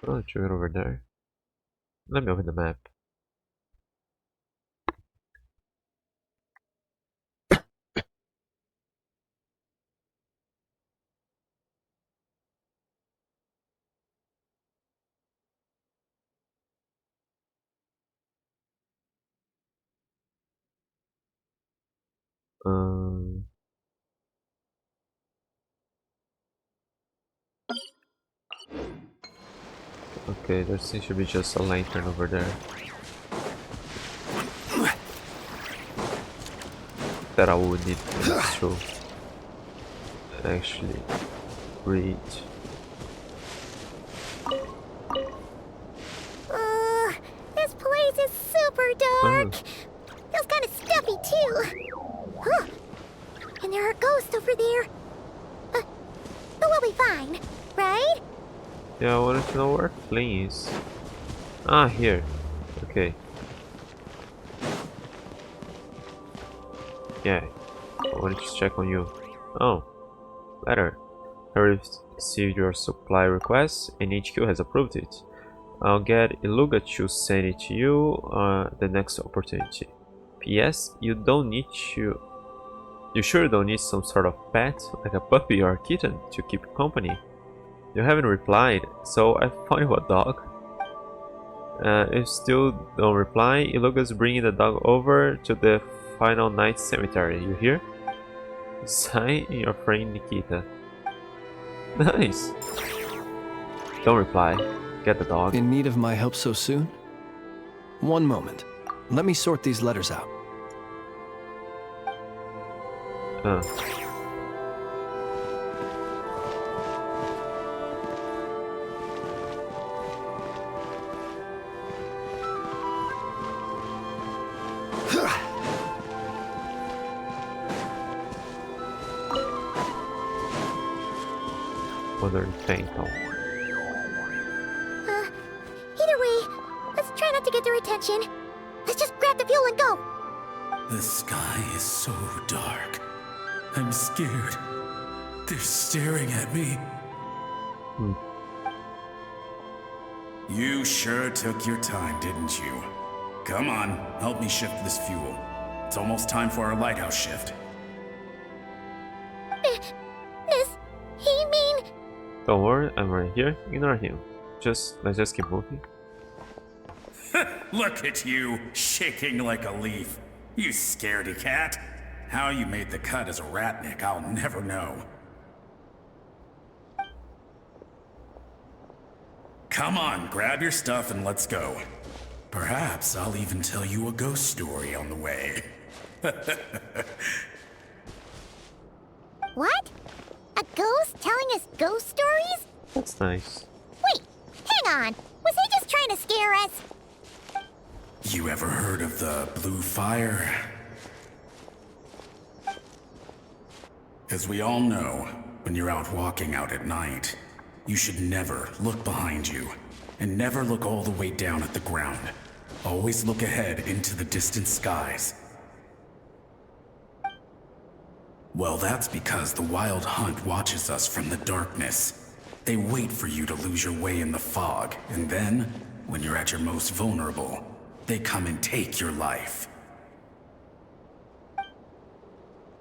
Oh, check it over there. Let me open the map. Okay, there seems to be just a lantern over there that I would need to actually read. This place is super dark. Feels kind of stuffy too. Huh. And there are ghosts over there. But we'll be fine, right? Yeah, I wanted to know where Flynn is. Ah, here. Okay. Yeah, I wanted to check on you. Oh, letter. I received your supply request and HQ has approved it. I'll get Iluga to send it to you the next opportunity. P.S. You sure don't need some sort of pet, like a puppy or a kitten, to keep you company? You haven't replied, so I found you a dog. If you still don't reply, Iluga's bringing the dog over to the Final Night Cemetery. You hear? Sign your friend Nikita. Nice. Don't reply. Get the dog. In need of my help so soon? One moment. Let me sort these letters out. Modern Paintal. Either way, let's try not to get their attention. Let's just grab the fuel and go. The sky is so dark. I'm scared. They're staring at me. You sure took your time, didn't you? Come on, help me shift this fuel. It's almost time for our lighthouse shift. Does he mean... Don't worry, I'm right here. Ignore him. Let's just keep moving. Look at you, shaking like a leaf. You scaredy cat. How you made the cut as a ratnik, I'll never know. Come on, grab your stuff and let's go. Perhaps I'll even tell you a ghost story on the way. What? A ghost telling us ghost stories? That's nice. Wait, hang on. Was he just trying to scare us? You ever heard of the blue fire? As we all know, when you're out walking out at night, you should never look behind you, and never look all the way down at the ground. Always look ahead into the distant skies. Well, that's because the Wild Hunt watches us from the darkness. They wait for you to lose your way in the fog, and then, when you're at your most vulnerable, they come and take your life.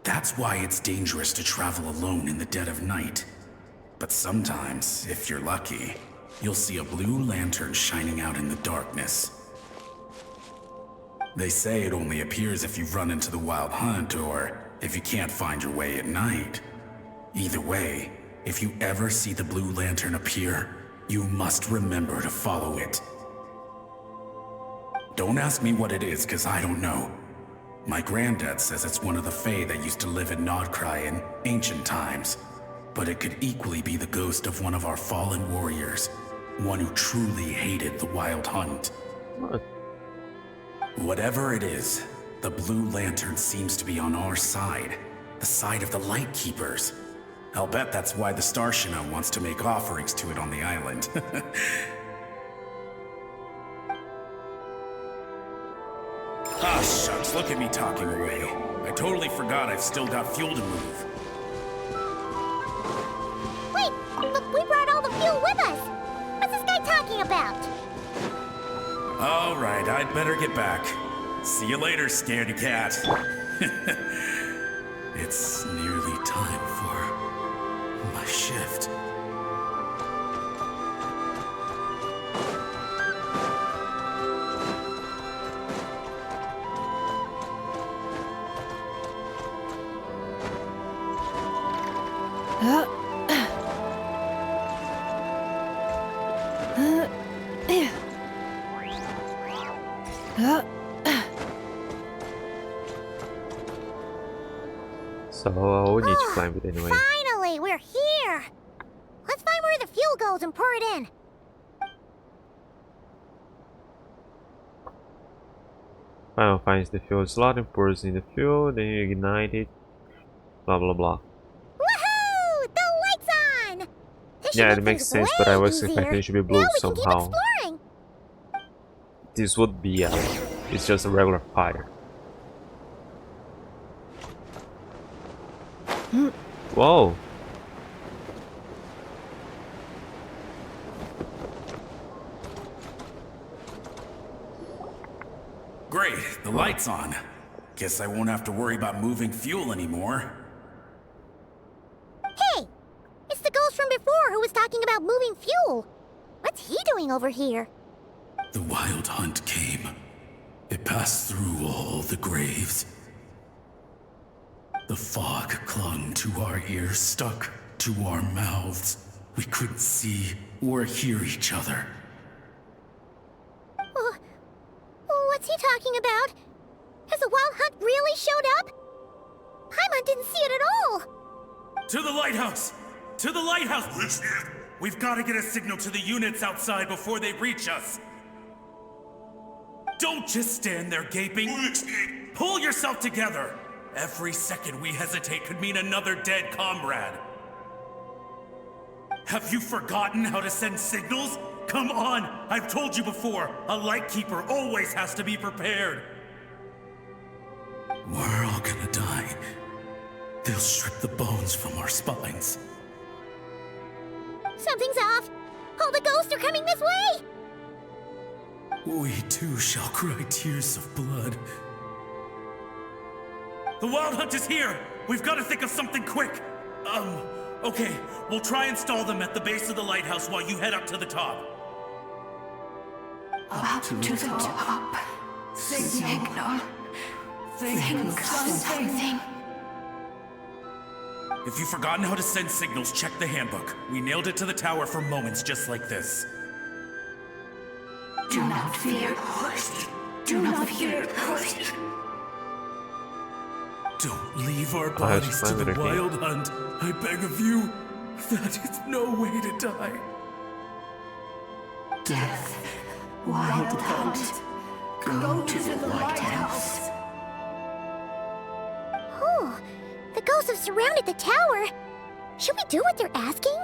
That's why it's dangerous to travel alone in the dead of night. But sometimes, if you're lucky, you'll see a blue lantern shining out in the darkness. They say it only appears if you've run into the Wild Hunt or if you can't find your way at night. Either way, if you ever see the blue lantern appear, you must remember to follow it. Don't ask me what it is, 'cause I don't know. My granddad says it's one of the Fae that used to live in Nod-krai in ancient times. But it could equally be the ghost of one of our fallen warriors. One who truly hated the Wild Hunt. What? Whatever it is, the blue lantern seems to be on our side. The side of the Light Keepers. I'll bet that's why the Starshina wants to make offerings to it on the island. Ah, shucks, look at me talking away. I totally forgot I've still got fuel to move. Wait, but we brought all the fuel with us. What's this guy talking about? All right, I'd better get back. See you later, scaredy cat. It's nearly time for my shift. So I would need to climb it anyway. Finally, we're here. Let's find where the fuel goes and pour it in. Final finds the fuel slot and pours in the fuel, then you ignite it. Blah blah blah. Woohoo! The light's on! This should Yeah, it make makes things sense, but I way was easier. expecting it should be blue Now we can keep somehow. exploring. This would be it's just a regular fire. Whoa! Great, the light's on. Guess I won't have to worry about moving fuel anymore. Hey! It's the ghost from before who was talking about moving fuel. What's he doing over here? The Wild Hunt came. It passed through all the graves. The fog clung to our ears, stuck to our mouths. We couldn't see or hear each other. What's he talking about? Has the Wild Hunt really showed up? Paimon didn't see it at all. To the lighthouse! To the lighthouse! We've got to get a signal to the units outside before they reach us. Don't just stand there gaping. Pull yourself together. Every second we hesitate could mean another dead comrade. Have you forgotten how to send signals? Come on! I've told you before, a Lightkeeper always has to be prepared. We're all gonna die. They'll strip the bones from our spines. Something's off. All the ghosts are coming this way. We too shall cry tears of blood. The Wild Hunt is here! We've got to think of something quick! Okay, we'll try and stall them at the base of the lighthouse while you head up to the top. Up to the top. Signal. Think something. If you've forgotten how to send signals, check the handbook. We nailed it to the tower for moments just like this. Do not fear. Do not fear. Don't leave our I have to bodies to climb it the again. wild hunt. I beg of you. That is no way to die. Death. Wild hunt. Go to the lighthouse. Oh, the ghosts have surrounded the tower. Should we do what they're asking?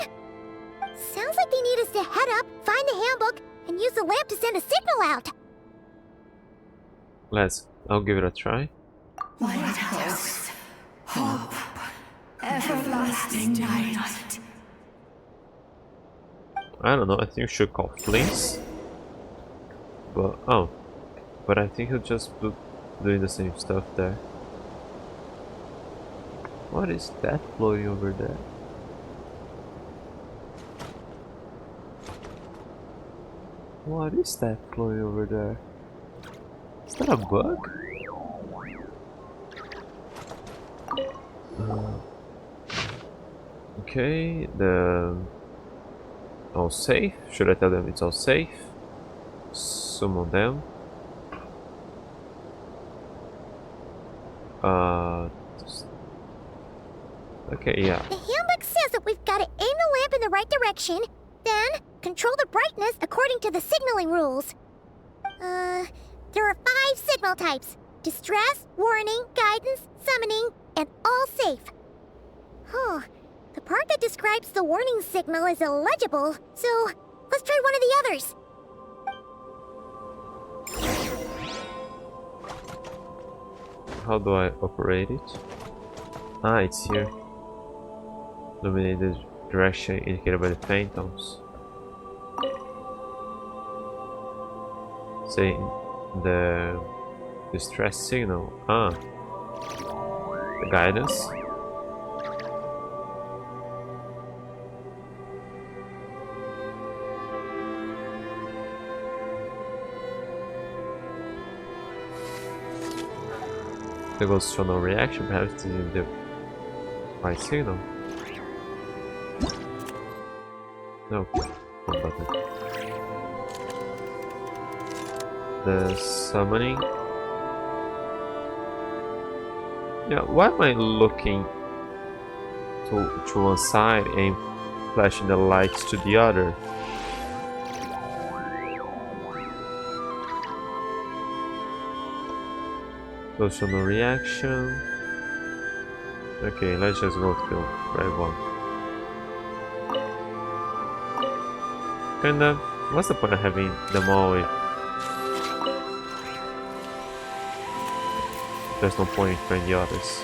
Sounds like they need us to head up, find the handbook, and use the lamp to send a signal out. I'll give it a try. Lighthouse. Hope. Everlasting night. I don't know, I think you should call Flames. But I think he'll just be doing the same stuff there. What is that floating over there? What is that floating over there? Is that a bug? Okay, all safe. Should I tell them it's all safe? Summon them. Okay, yeah. The handbook says that we've got to aim the lamp in the right direction, then control the brightness according to the signaling rules. There are 5 signal types: distress, warning, guidance, summoning, and all safe. Huh. The part that describes the warning signal is illegible, so let's try one of the others. How do I operate it? Ah, it's here. Illuminate the direction indicated by the phantoms. Say the distress signal. Ah, the guidance. The ghost show no reaction, perhaps this is the right signal. No, wrong button. The summoning. Yeah, why am I looking to one side and flashing the lights to the other? Ghost show no reaction. Okay, let's just go to the right one. Kinda, what's the point of having them all if there's no point in trying the others?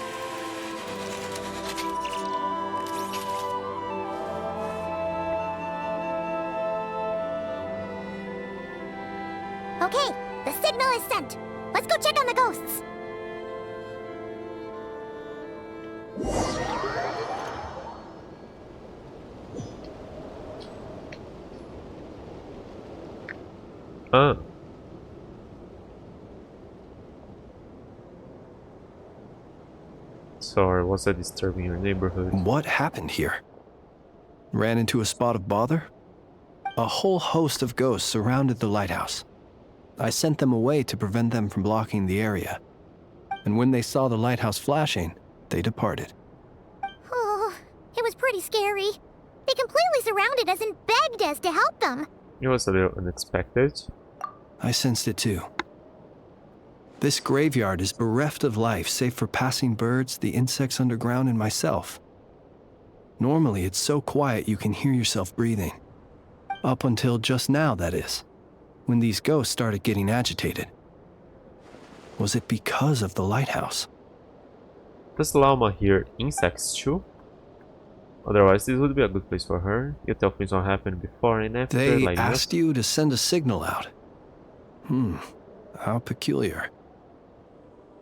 Okay, the signal is sent. Let's go check on the ghosts. Ah. Sorry, was I disturbing your neighborhood? What happened here? Ran into a spot of bother? A whole host of ghosts surrounded the lighthouse. I sent them away to prevent them from blocking the area. And when they saw the lighthouse flashing, they departed. Oh, it was pretty scary. They completely surrounded us and begged us to help them. It was a little unexpected. I sensed it too. This graveyard is bereft of life save for passing birds, the insects underground, and myself. Normally, it's so quiet you can hear yourself breathing. Up until just now, that is, when these ghosts started getting agitated. Was it because of the lighthouse? Does Llama hear insects too? Otherwise, this would be a good place for her. You tell things what happened before and after. They like asked you to send a signal out. How peculiar.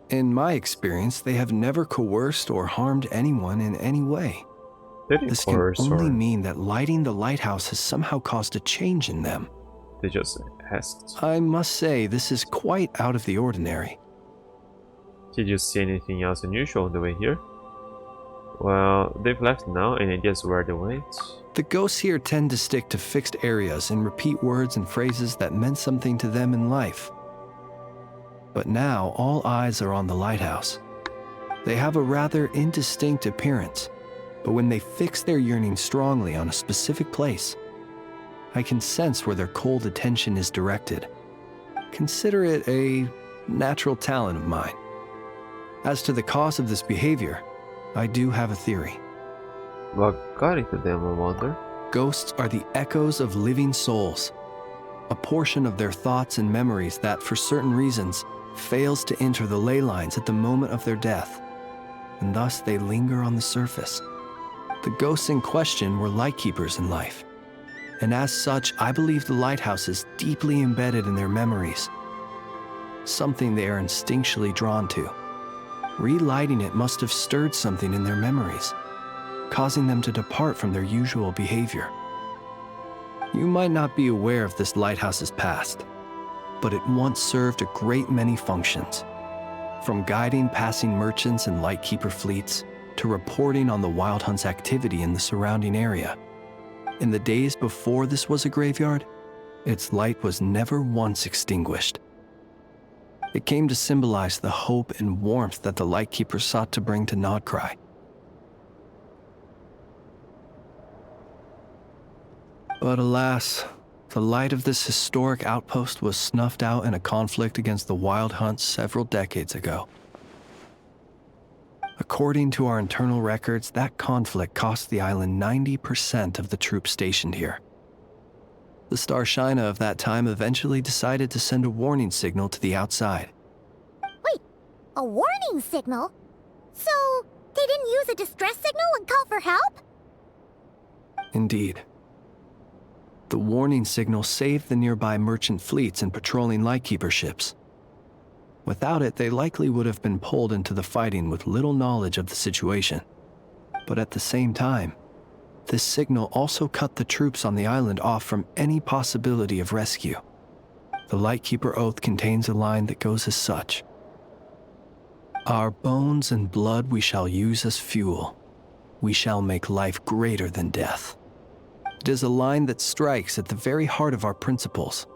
In my experience, they have never coerced or harmed anyone in any way. This can only mean that lighting the lighthouse has somehow caused a change in them. They just asked. I must say, this is quite out of the ordinary. Did you see anything else unusual on the way here? Well, they've left now, and I guess where they went. The ghosts here tend to stick to fixed areas and repeat words and phrases that meant something to them in life. But now all eyes are on the lighthouse. They have a rather indistinct appearance, but when they fix their yearning strongly on a specific place, I can sense where their cold attention is directed. Consider it a natural talent of mine. As to the cause of this behavior, I do have a theory. What got into them, I wonder? Ghosts are the echoes of living souls, a portion of their thoughts and memories that, for certain reasons, fails to enter the ley lines at the moment of their death, and thus they linger on the surface. The ghosts in question were lightkeepers in life, and as such, I believe the lighthouse is deeply embedded in their memories, something they are instinctually drawn to. Relighting it must have stirred something in their memories, causing them to depart from their usual behavior. You might not be aware of this lighthouse's past, but it once served a great many functions, from guiding passing merchants and lightkeeper fleets to reporting on the Wild Hunt's activity in the surrounding area. In the days before this was a graveyard, its light was never once extinguished. It came to symbolize the hope and warmth that the lightkeeper sought to bring to nod-krai. But alas, the light of this historic outpost was snuffed out in a conflict against the Wild Hunt several decades ago. According to our internal records, that conflict cost the island 90% of the troops stationed here. The Star Shina of that time eventually decided to send a warning signal to the outside. Wait, a warning signal? So, they didn't use a distress signal and call for help? Indeed. The warning signal saved the nearby merchant fleets and patrolling lightkeeper ships. Without it, they likely would have been pulled into the fighting with little knowledge of the situation. But at the same time, this signal also cut the troops on the island off from any possibility of rescue. The Lightkeeper Oath contains a line that goes as such: "Our bones and blood we shall use as fuel. We shall make life greater than death." It is a line that strikes at the very heart of our principles.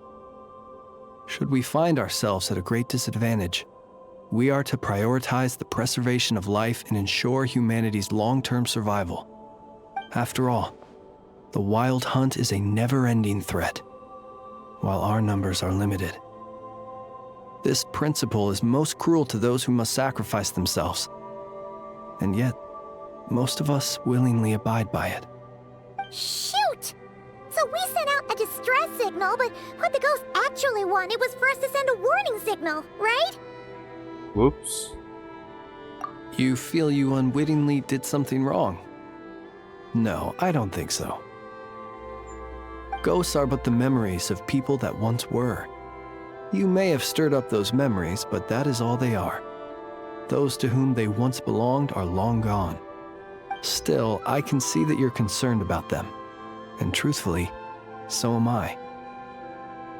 Should we find ourselves at a great disadvantage, we are to prioritize the preservation of life and ensure humanity's long-term survival. After all, the Wild Hunt is a never-ending threat, while our numbers are limited. This principle is most cruel to those who must sacrifice themselves, and yet, most of us willingly abide by it. Shoot! So we sent out a distress signal, but what the ghost actually wanted was for us to send a warning signal, right? Whoops. You feel you unwittingly did something wrong? No, I don't think so. Ghosts are but the memories of people that once were. You may have stirred up those memories, but that is all they are. Those to whom they once belonged are long gone. Still, I can see that you're concerned about them. And truthfully, so am I.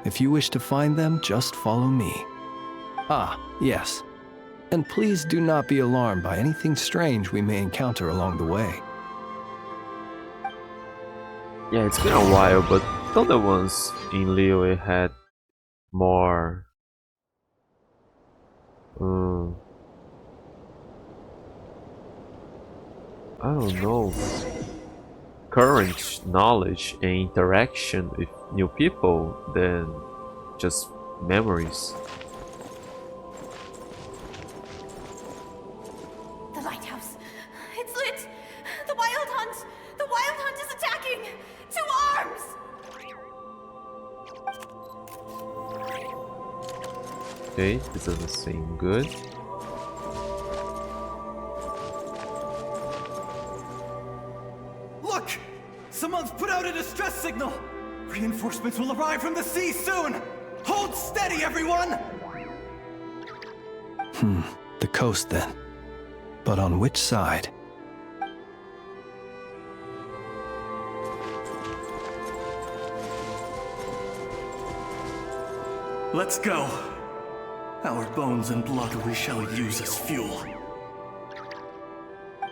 If you wish to find them, just follow me. Ah, yes. And please do not be alarmed by anything strange we may encounter along the way. Yeah, it's been a while, but the other ones in Liyue had more... I don't know, current knowledge and interaction with new people than just memories. The lighthouse. It's lit! The Wild Hunt! The Wild Hunt is attacking! To arms! Okay, this doesn't seem good. Look! Someone's put out a distress signal! Reinforcements will arrive from the sea soon! Hold steady, everyone! The coast then. But on which side? Let's go. Our bones and blood we shall use as fuel.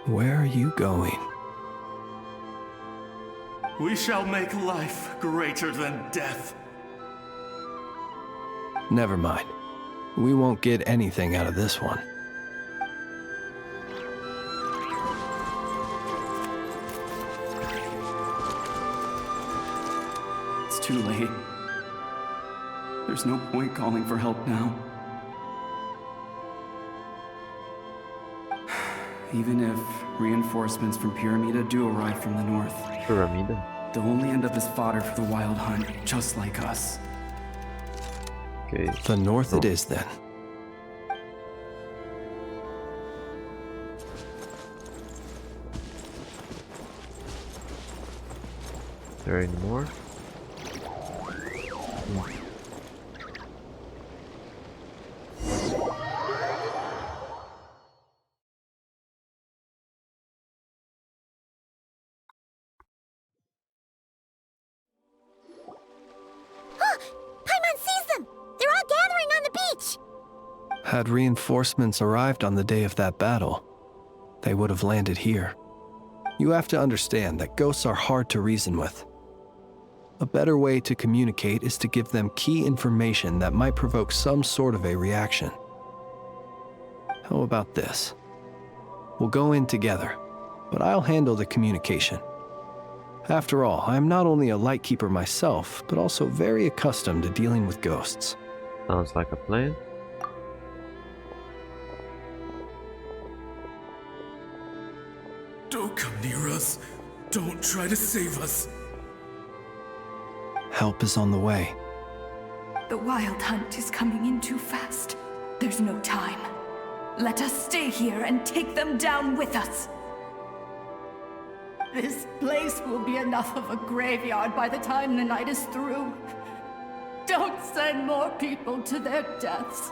Where are you going? We shall make life greater than death. Never mind. We won't get anything out of this one. It's too late. There's no point calling for help now. Even if reinforcements from Pyramida do arrive from the north, Pyramida. they'll only end up as fodder for the Wild Hunt, just like us. Okay. The north it is then. There any more? Paimon sees them! They're all gathering on the beach! Had reinforcements arrived on the day of that battle, they would have landed here. You have to understand that ghosts are hard to reason with. A better way to communicate is to give them key information that might provoke some sort of a reaction. How about this? We'll go in together, but I'll handle the communication. After all, I am not only a lightkeeper myself, but also very accustomed to dealing with ghosts. Sounds like a plan. Don't come near us. Don't try to save us. Help is on the way. The Wild Hunt is coming in too fast. There's no time. Let us stay here and take them down with us. This place will be enough of a graveyard by the time the night is through. Don't send more people to their deaths.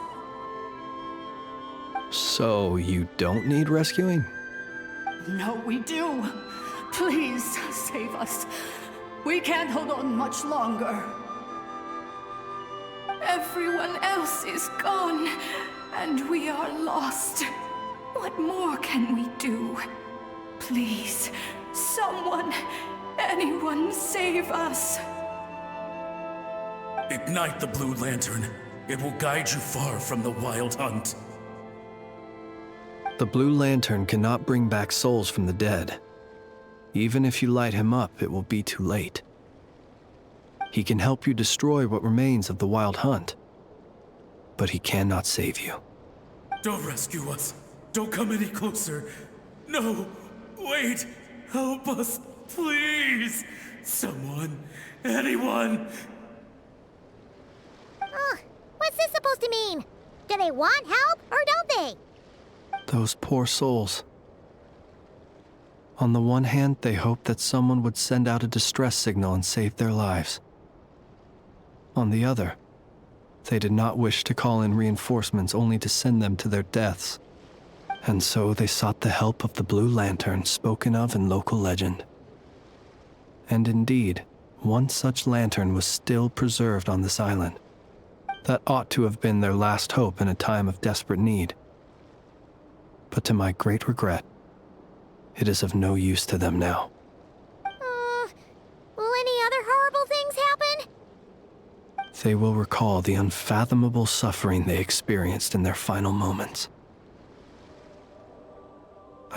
So you don't need rescuing? No, we do. Please save us. We can't hold on much longer. Everyone else is gone, and we are lost. What more can we do? Please, someone, anyone save us. Ignite the blue lantern. It will guide you far from the Wild Hunt. The blue lantern cannot bring back souls from the dead. Even if you light him up, it will be too late. He can help you destroy what remains of the Wild Hunt, but he cannot save you. Don't rescue us. Don't come any closer. No, wait. Help us, please. Someone, anyone. What's this supposed to mean? Do they want help, or don't they? Those poor souls. On the one hand, they hoped that someone would send out a distress signal and save their lives. On the other, they did not wish to call in reinforcements only to send them to their deaths. And so they sought the help of the Blue Lantern spoken of in local legend. And indeed, one such lantern was still preserved on this island. That ought to have been their last hope in a time of desperate need. But to my great regret, it is of no use to them now. Will any other horrible things happen? They will recall the unfathomable suffering they experienced in their final moments.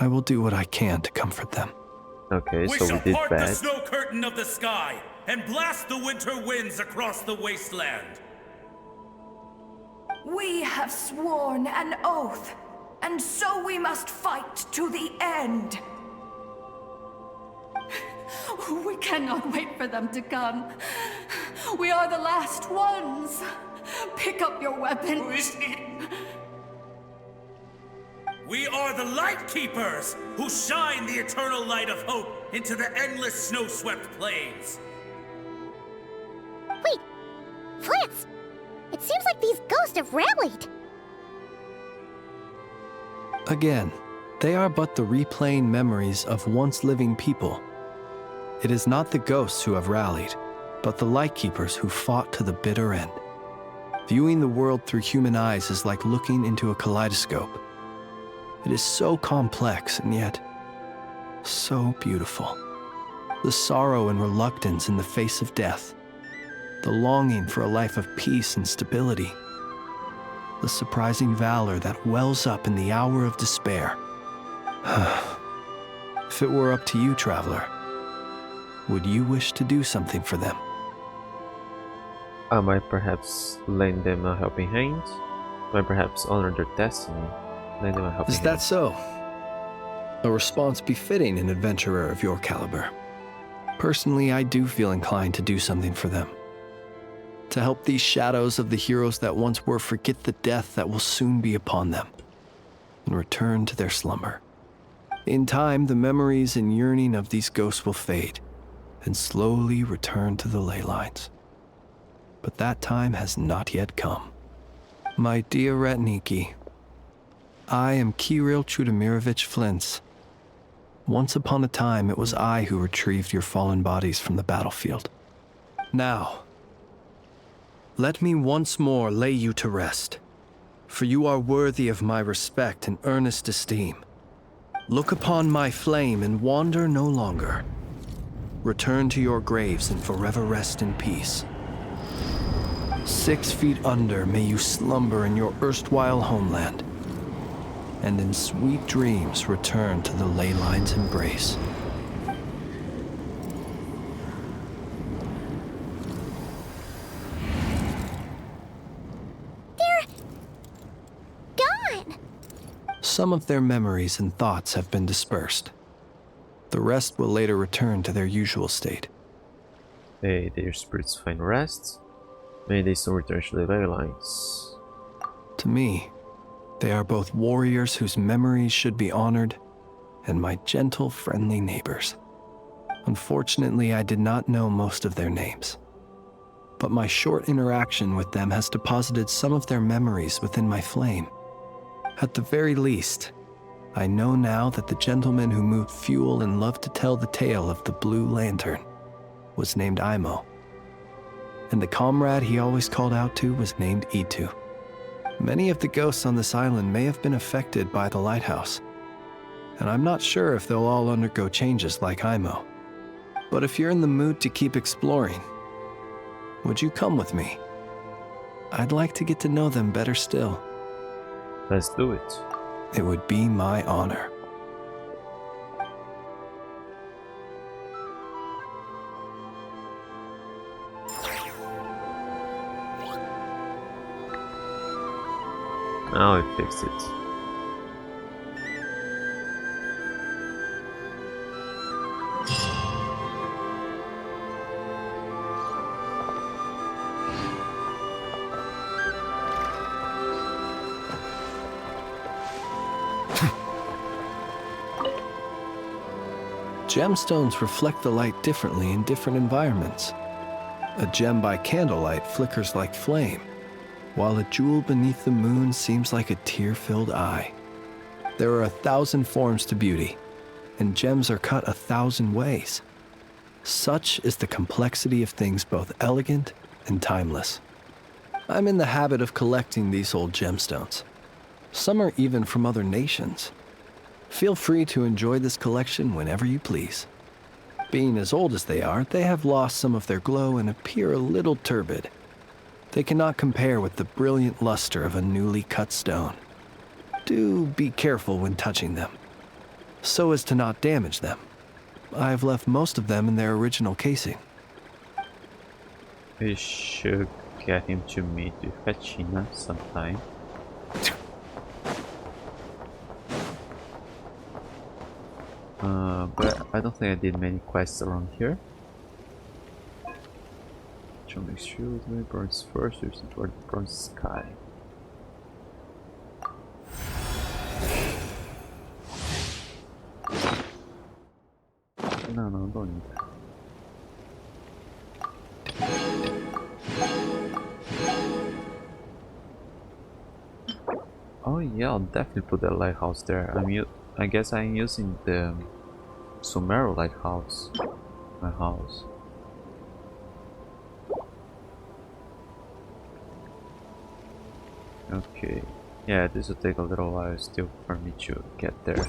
I will do what I can to comfort them. Okay, We so shall we did part the bad. snow curtain of the sky and blast the winter winds across the wasteland. We have sworn an oath, and so we must fight to the end. We cannot wait for them to come. We are the last ones. Pick up your weapons. We are the Light Keepers who shine the eternal light of hope into the endless snow-swept plains. Wait, Fritz! It seems like these ghosts have rallied. Again, they are but the replaying memories of once living people. It is not the ghosts who have rallied, but the Lightkeepers who fought to the bitter end. Viewing the world through human eyes is like looking into a kaleidoscope. It is so complex and yet so beautiful. The sorrow and reluctance in the face of death. The longing for a life of peace and stability. The surprising valor that wells up in the hour of despair. If it were up to you, traveler, would you wish to do something for them? I might perhaps lend them a helping hand. Might perhaps honor their destiny. Lend them a helping hand. Is that so? A response befitting an adventurer of your caliber. Personally, I do feel inclined to do something for them. To help these shadows of the heroes that once were forget the death that will soon be upon them, and return to their slumber. In time, the memories and yearning of these ghosts will fade, and slowly return to the ley lines. But that time has not yet come. My dear Ratniki, I am Kirill Chudamirovich Flintz. Once upon a time, it was I who retrieved your fallen bodies from the battlefield. Now, let me once more lay you to rest, for you are worthy of my respect and earnest esteem. Look upon my flame and wander no longer. Return to your graves and forever rest in peace. 6 feet under may you slumber in your erstwhile homeland, and in sweet dreams return to the ley line's embrace. They're gone. Some of their memories and thoughts have been dispersed. The rest will later return to their usual state. May their spirits find rest. May they soon return to the ley lines. To me, they are both warriors whose memories should be honored, and my gentle, friendly neighbors. Unfortunately, I did not know most of their names, but my short interaction with them has deposited some of their memories within my flame. At the very least, I know now that the gentleman who moved fuel and loved to tell the tale of the Blue Lantern was named Imo, and the comrade he always called out to was named Itu. Many of the ghosts on this island may have been affected by the Lighthouse, and I'm not sure if they'll all undergo changes like Imo. But if you're in the mood to keep exploring, would you come with me? I'd like to get to know them better still. Let's do it. It would be my honor. Now I fixed it. Gemstones reflect the light differently in different environments. A gem by candlelight flickers like flame, while a jewel beneath the moon seems like a tear-filled eye. There are 1,000 forms to beauty, and gems are cut 1,000 ways. Such is the complexity of things both elegant and timeless. I'm in the habit of collecting these old gemstones. Some are even from other nations. Feel free to enjoy this collection whenever you please. Being as old as they are, they have lost some of their glow and appear a little turbid. They cannot compare with the brilliant luster of a newly cut stone. Do be careful when touching them, so as to not damage them. I have left most of them in their original casing. We should get him to meet with Katina sometime. But I don't think I did many quests around here. So make sure we bronze first, we toward the bronze sky. No, don't need that. Oh yeah, I'll definitely put that lighthouse there. I guess I'm using the Sumeru lighthouse. My house. Okay. Yeah, this will take a little while still for me to get there.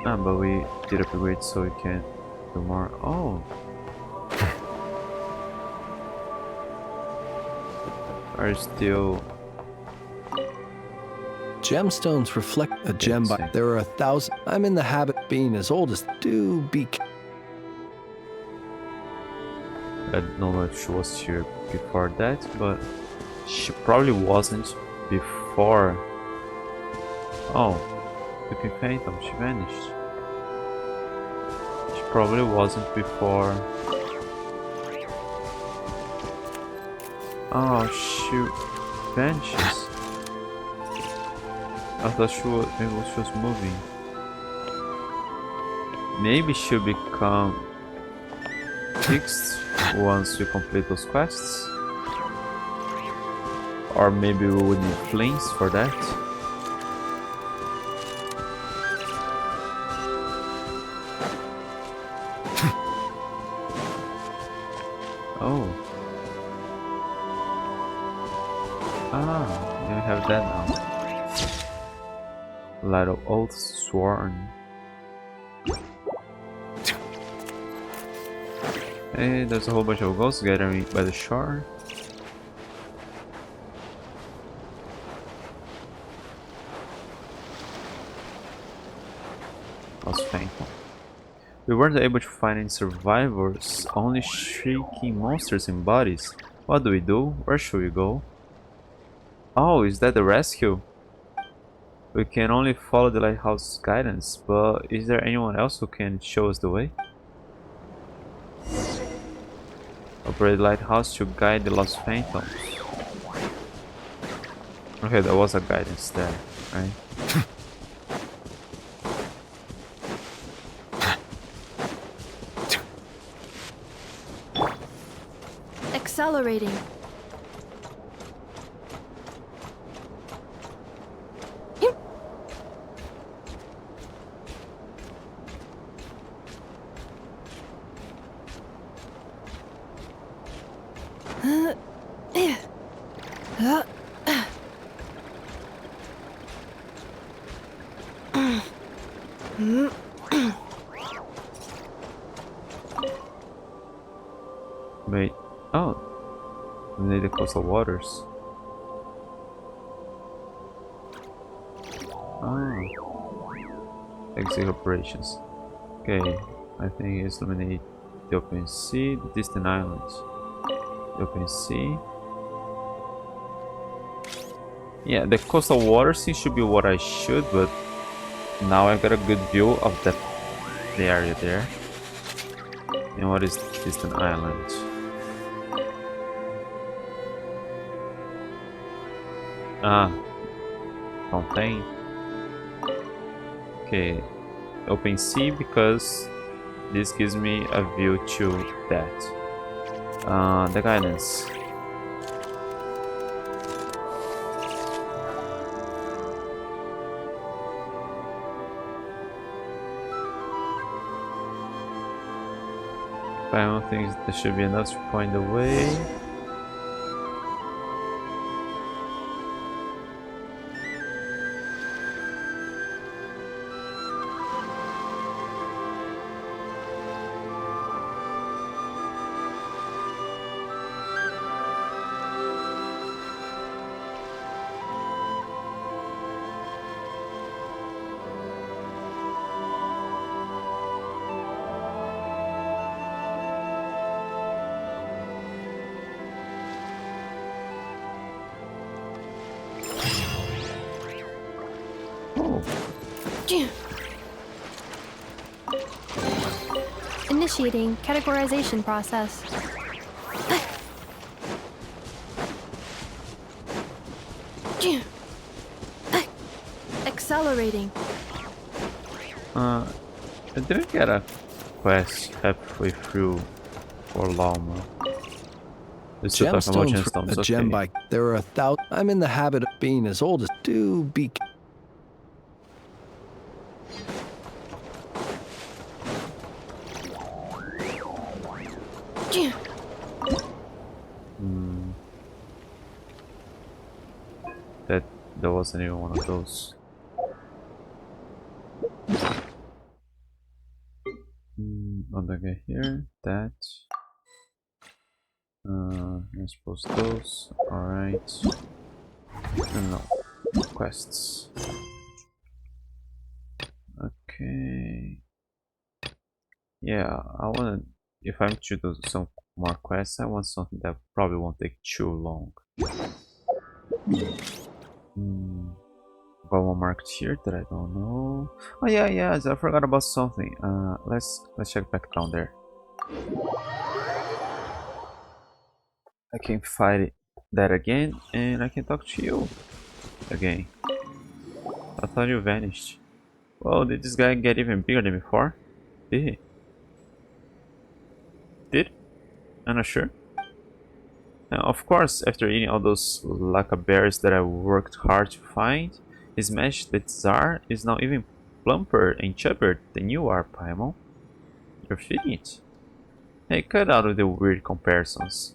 Ah, but we did upgrade so we can do more. Oh! Are still... Gemstones reflect a gem by. There are 1,000. I'm in the habit of being as old as. Do be. I don't know if she was here before that, but she probably wasn't before. Oh, Looking Phantom, she vanished. She probably wasn't before. Oh, she vanishes. I thought maybe she was moving. Maybe she'll become fixed once we complete those quests. Or maybe we would need flames for that. Oh. Ah, we have that now. Light of Oath Sworn. Hey, there's a whole bunch of ghosts gathering by the shore. Lost Phantom. We weren't able to find any survivors, only shrieking monsters in bodies. What do we do? Where should we go? Oh, is that the rescue? We can only follow the Lighthouse's guidance, but is there anyone else who can show us the way? Operate the Lighthouse to guide the Lost Phantoms. Okay, there was a guidance there, right? Accelerating. Wait. Oh. We need the coastal waters. Oh. Exit operations. Okay. I think it's eliminate the open sea, the distant islands. The open sea. Yeah, the coastal waters thing should be what I should, but now I got a good view of the area there. And what is distant island? Ah, Fontaine. Okay, open sea because this gives me a view to that. The guidance. I don't think there should be enough to point the way. Initiating categorization process. Accelerating. I didn't get a quest halfway through for Llama. We're still talking about gemstones. A gem bike. There are 1,000. I'm in the habit of being as old as. Do be. There wasn't even one of those. what do I get here? That. I suppose those. Alright. No. Quests. Okay. Yeah, I wanna. If I'm to do some more quests, I want something that probably won't take too long. Got one marked here that I don't know. Oh yeah, I forgot about something. Let's check back down there. I can fight that again, and I can talk to you again. I thought you vanished. Whoa, did this guy get even bigger than before? Did he? Did? I'm not sure. Now, of course, after eating all those laka berries that I worked hard to find, his match, the Tsar, is now even plumper and chubbier than you are, Paimon. You're feeling it. Hey, cut out with the weird comparisons.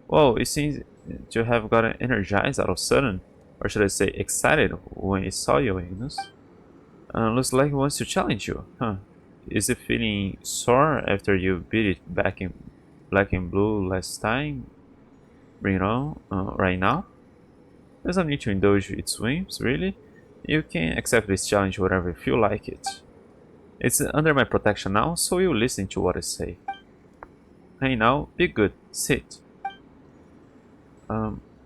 Whoa, it seems to have gotten energized out of sudden, or should I say excited, when it saw you, Ignis. Looks like it wants to challenge you, huh? Is it feeling sore after you beat it back in black and blue last time? Bring it on, right now? There's no need to indulge its whims, really. You can accept this challenge whenever you feel like it. It's under my protection now, so you listen to what I say. Hey now, be good, sit.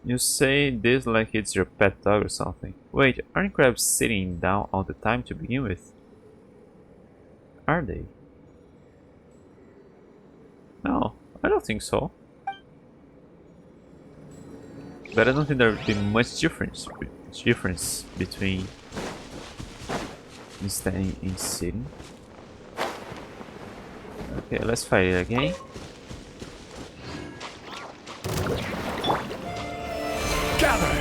You say this like it's your pet dog or something. Wait, aren't crabs sitting down all the time to begin with? Are they? No, I don't think so. But I don't think there would be much difference between staying and sitting. Okay, let's fight it again. Gather!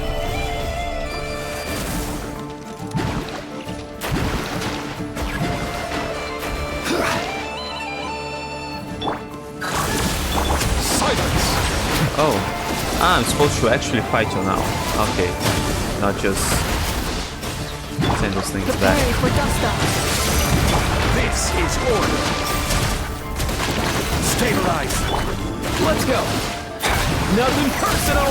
Silence! Oh. I'm supposed to actually fight you now. Okay. Not just send those things back. For dust-up. This is order. Stabilize. Let's go. Nothing personal.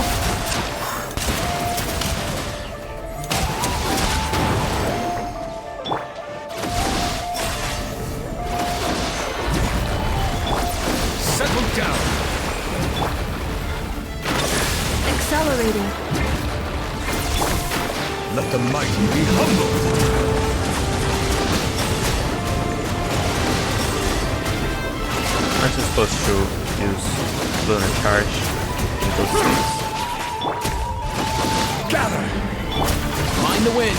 Settle down. Accelerating. Let the mighty be humbled. Aren't you supposed to use lunar charge with those things? Gather. Mind the wind.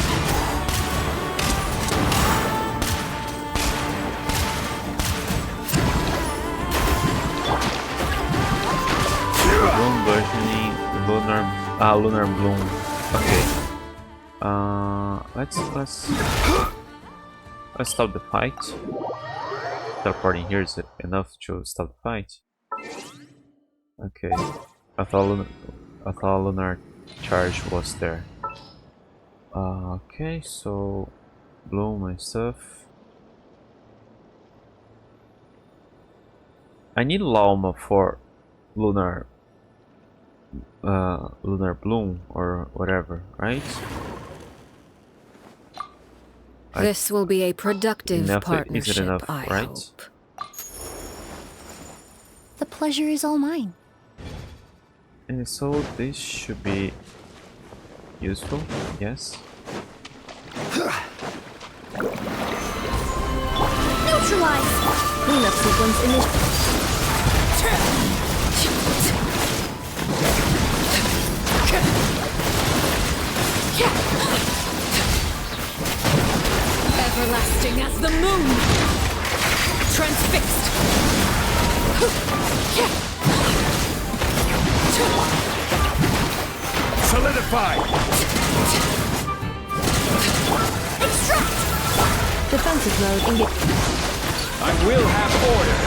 Bloom versioning, lunar bloom. Okay. Let's stop the fight. Teleporting here is enough to stop the fight. Okay. I thought lunar charge was there. Okay, so bloom and stuff. I need Lauma for lunar bloom or whatever, right? This will be a productive partnership, is it enough, I right? hope. The pleasure is all mine. And so this should be useful, yes. Neutralize! Cleanup sequence Everlasting as the moon! Transfixed! Solidify! Extract! defensive mode engaged. I will have order.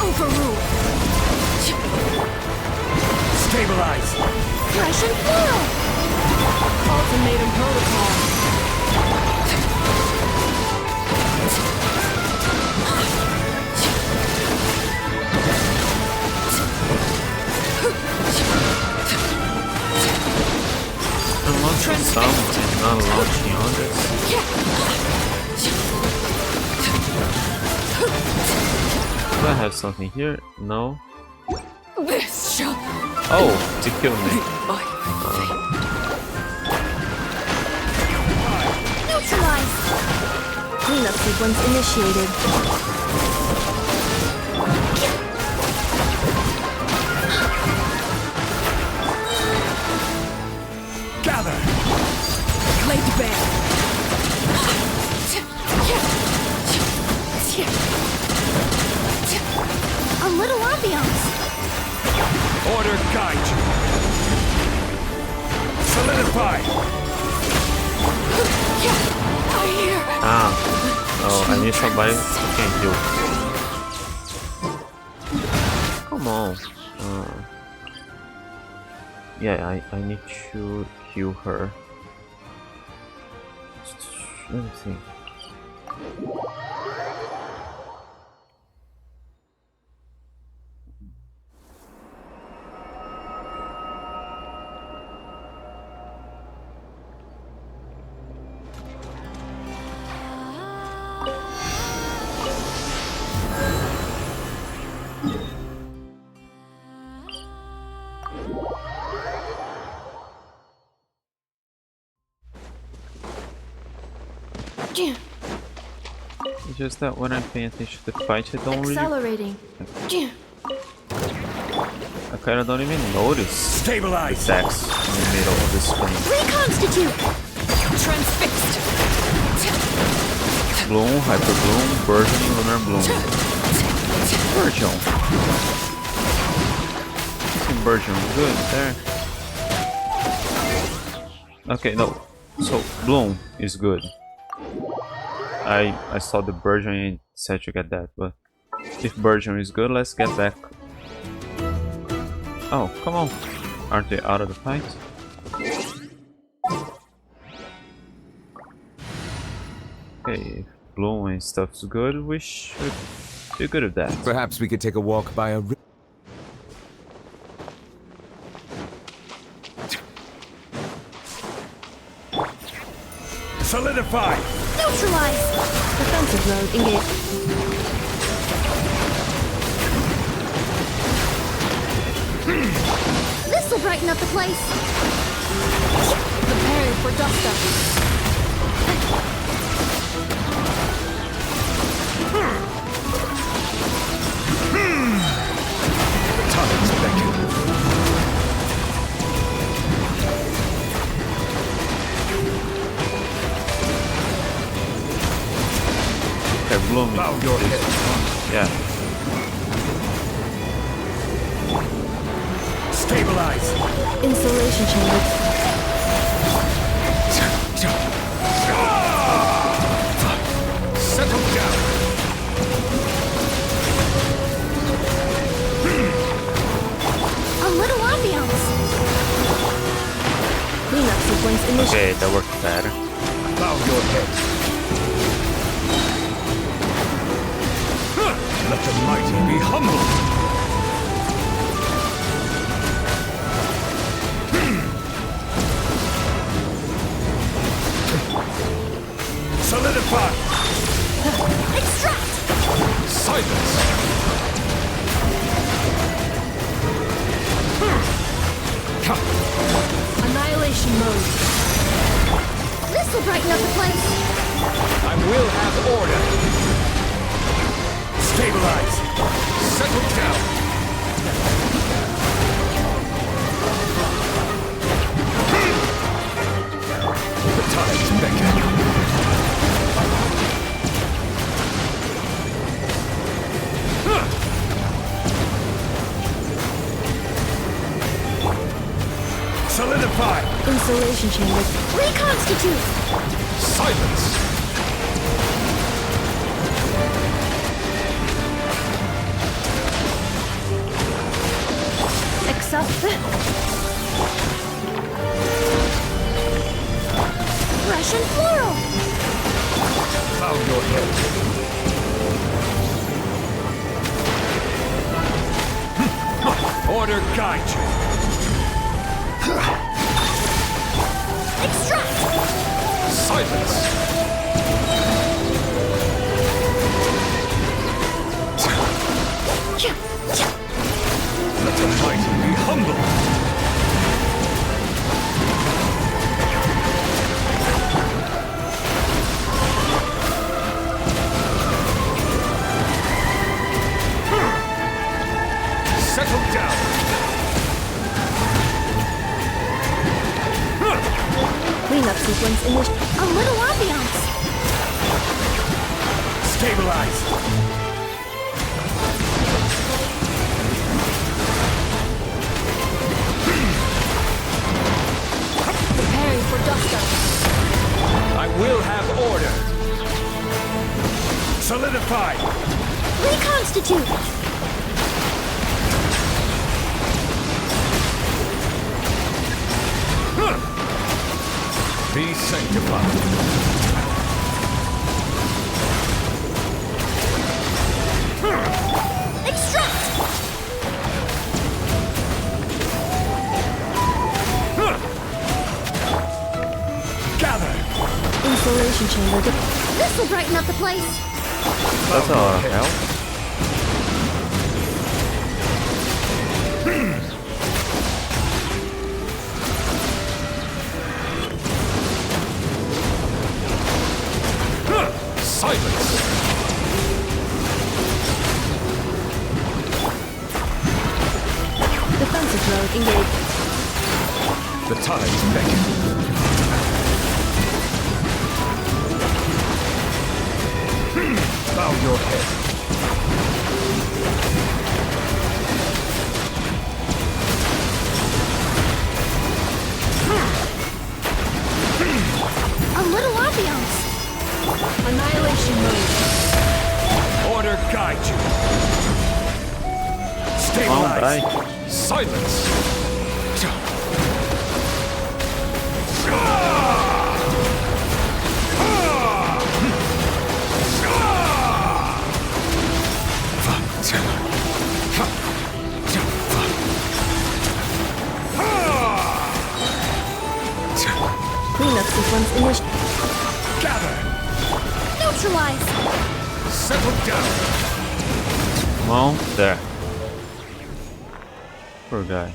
Overrule! Stabilize! Fresh and full! Ultimatum protocol. I'm launching some and not launching others. Do I have something here? No. This shall Oh, to kill me. Neutralize! Cleanup sequence initiated. Gather! lay to bear. A little ambiance. Order guide you. Solidify. I hear. Ah. Oh, I need somebody who can heal. Come on. Yeah, I need to heal her. Let me see. It's just that when I'm paying attention to the fight, I don't Accelerating. really. I kinda don't even notice Stabilize. attacks in the middle of the screen. Reconstitute. Transfixed. Bloom, Hyper Bloom, Burgeoning, Lunar Bloom. Burgeon. Burgeon, good there. Okay, no. So Bloom is good. I saw the Burgeon and said to get that, but if Burgeon is good, let's get back. Oh, come on. Aren't they out of the fight? Okay, if Bloom and stuff's good, we should be good at that. Perhaps we could take a walk by a Solidify. Neutralize. Defensive mode engaged. This will brighten up the place. Preparing for dust up. Tunnels beckon. Okay, Bloom Bow your head. yeah. Stabilize. Insulation chamber. Settle down. A little ambiance. Cleanup sequence initiated. Okay, that worked better. Bow your head. Let the mighty be humble. Solidify. Extract. Silence. Annihilation mode. This will brighten up the place. I will have order. Stabilize. Settle down. The tides beckon. Solidify. Insulation chamber. Reconstitute. Silence. Fresh and floral. your head. Order guide you. Extract! Silence! Let the mighty be humble! Settle down! Cleanup sequence initial. A little ambiance! Stabilize! Preparing for dust-up. I will have order! Solidify! Reconstitute! Be sanctified! Extract! Gather! Installation chamber. This will brighten up the place! That's a lot of help. Silence! Defensive mode engaged. The tides beckon. Bow your head. A little ambiance! Annihilation mode. Order guide you. Come on, Stabilize. die. Silence. Cleanup sequence initial. Gather. Neutralize! Settle down. Come on, there. Poor guy.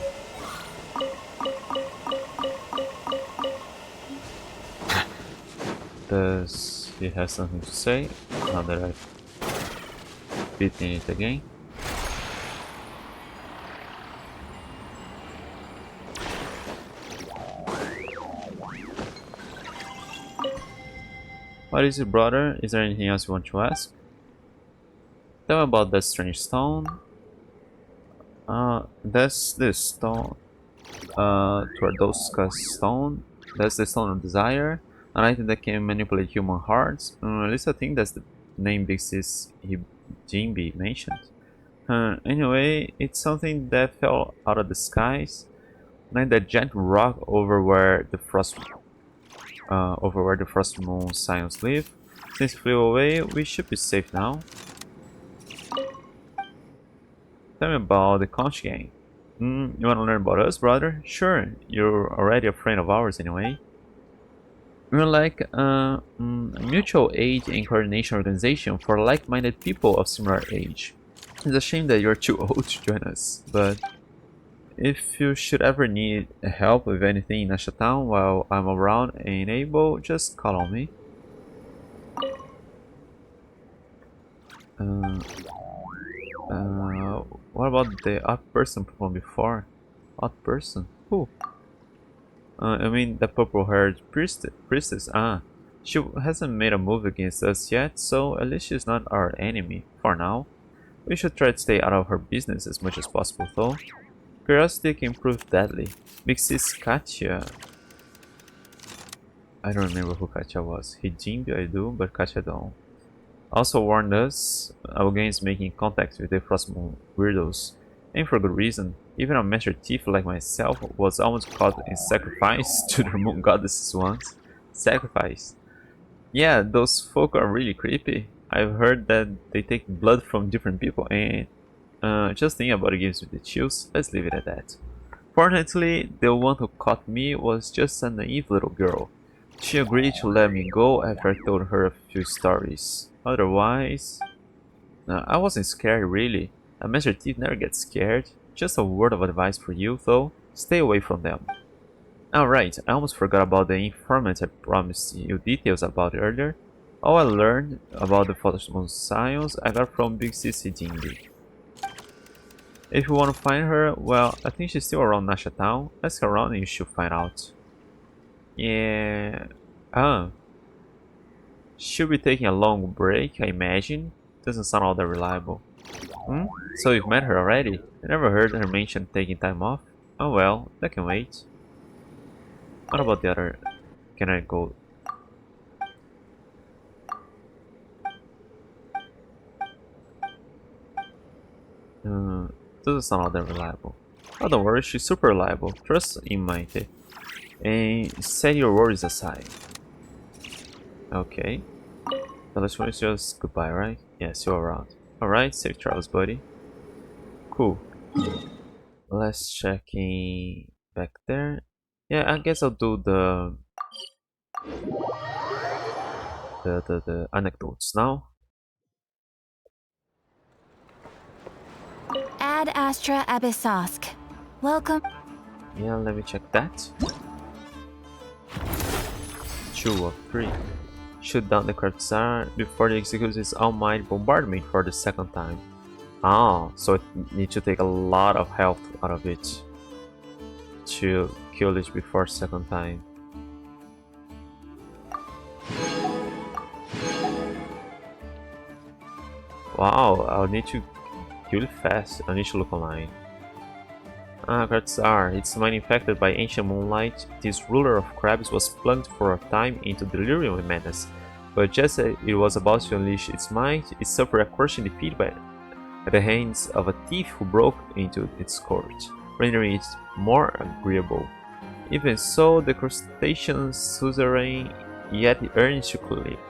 Does he have something to say? Now that I've beaten it again. What is it, brother? Is there anything else you want to ask? Tell me about that strange stone. That's the stone. Twardowska's stone. That's the stone of desire. An item that can manipulate human hearts. At least I think that's the name Big Sis Jimby mentioned. Anyway, it's something that fell out of the skies. Like that giant rock over where the Frostmoon Scions live. Since it flew away, we should be safe now. Tell me about the Conch gang. You wanna learn about us, brother? Sure, you're already a friend of ours anyway. We're like a mutual aid and coordination organization for like-minded people of similar age. It's a shame that you're too old to join us, but if you should ever need help with anything in Asha Town while I'm around and able, just call on me. What about the odd person from before? Odd person? Who? I mean the purple-haired priestess. She hasn't made a move against us yet, so at least she's not our enemy for now. We should try to stay out of her business as much as possible, though. Curiosity can prove deadly. Big Sis Katya. I don't remember who Katya was. Hijimbi I do, but Katya don't. Also warned us against making contact with the Frostmoon weirdos, and for good reason. Even a master thief like myself was almost caught in sacrifice to the moon goddesses once. Sacrifice. Yeah, those folk are really creepy. I've heard that they take blood from different people and just thinking about it gives me the chills. Let's leave it at that. Fortunately, the one who caught me was just a naive little girl. She agreed to let me go after I told her a few stories. Otherwise, I wasn't scared really. A Master Thief never gets scared. Just a word of advice for you though, stay away from them. Alright, I almost forgot about the informant I promised you details about earlier. All I learned about the Frostmoon science I got from Big Sissy Dingy. If you want to find her, well, I think she's still around Nasha Town. Ask around and you should find out. Yeah... She'll be taking a long break, I imagine. Doesn't sound all that reliable. So you've met her already? I never heard her mention taking time off. Oh well, that can wait. What about the other? Can I go? Doesn't sound all that reliable. Oh, don't worry, she's super reliable. Trust in Mike. And set your worries aside. Okay. So let's finish just goodbye, right? Yeah, see you around. Alright, safe travels, buddy. Cool. Let's check in back there. Yeah, I guess I'll do the anecdotes now. Ad Astra Abyssosk. Welcome. Yeah, let me check that. 2 of 3. Shoot down the Tsar before he executes his almighty bombardment for the second time. Oh, so it needs to take a lot of health out of it to kill it before second time. Wow, I'll need to kill it fast. I need to look online. Tsar, it's infected by ancient moonlight. This ruler of crabs was plunged for a time into delirium and madness, but just as it was about to unleash its might, it suffered a crushing defeat at the hands of a thief who broke into its court, rendering it more agreeable. Even so, the crustacean's suzerain yet earned to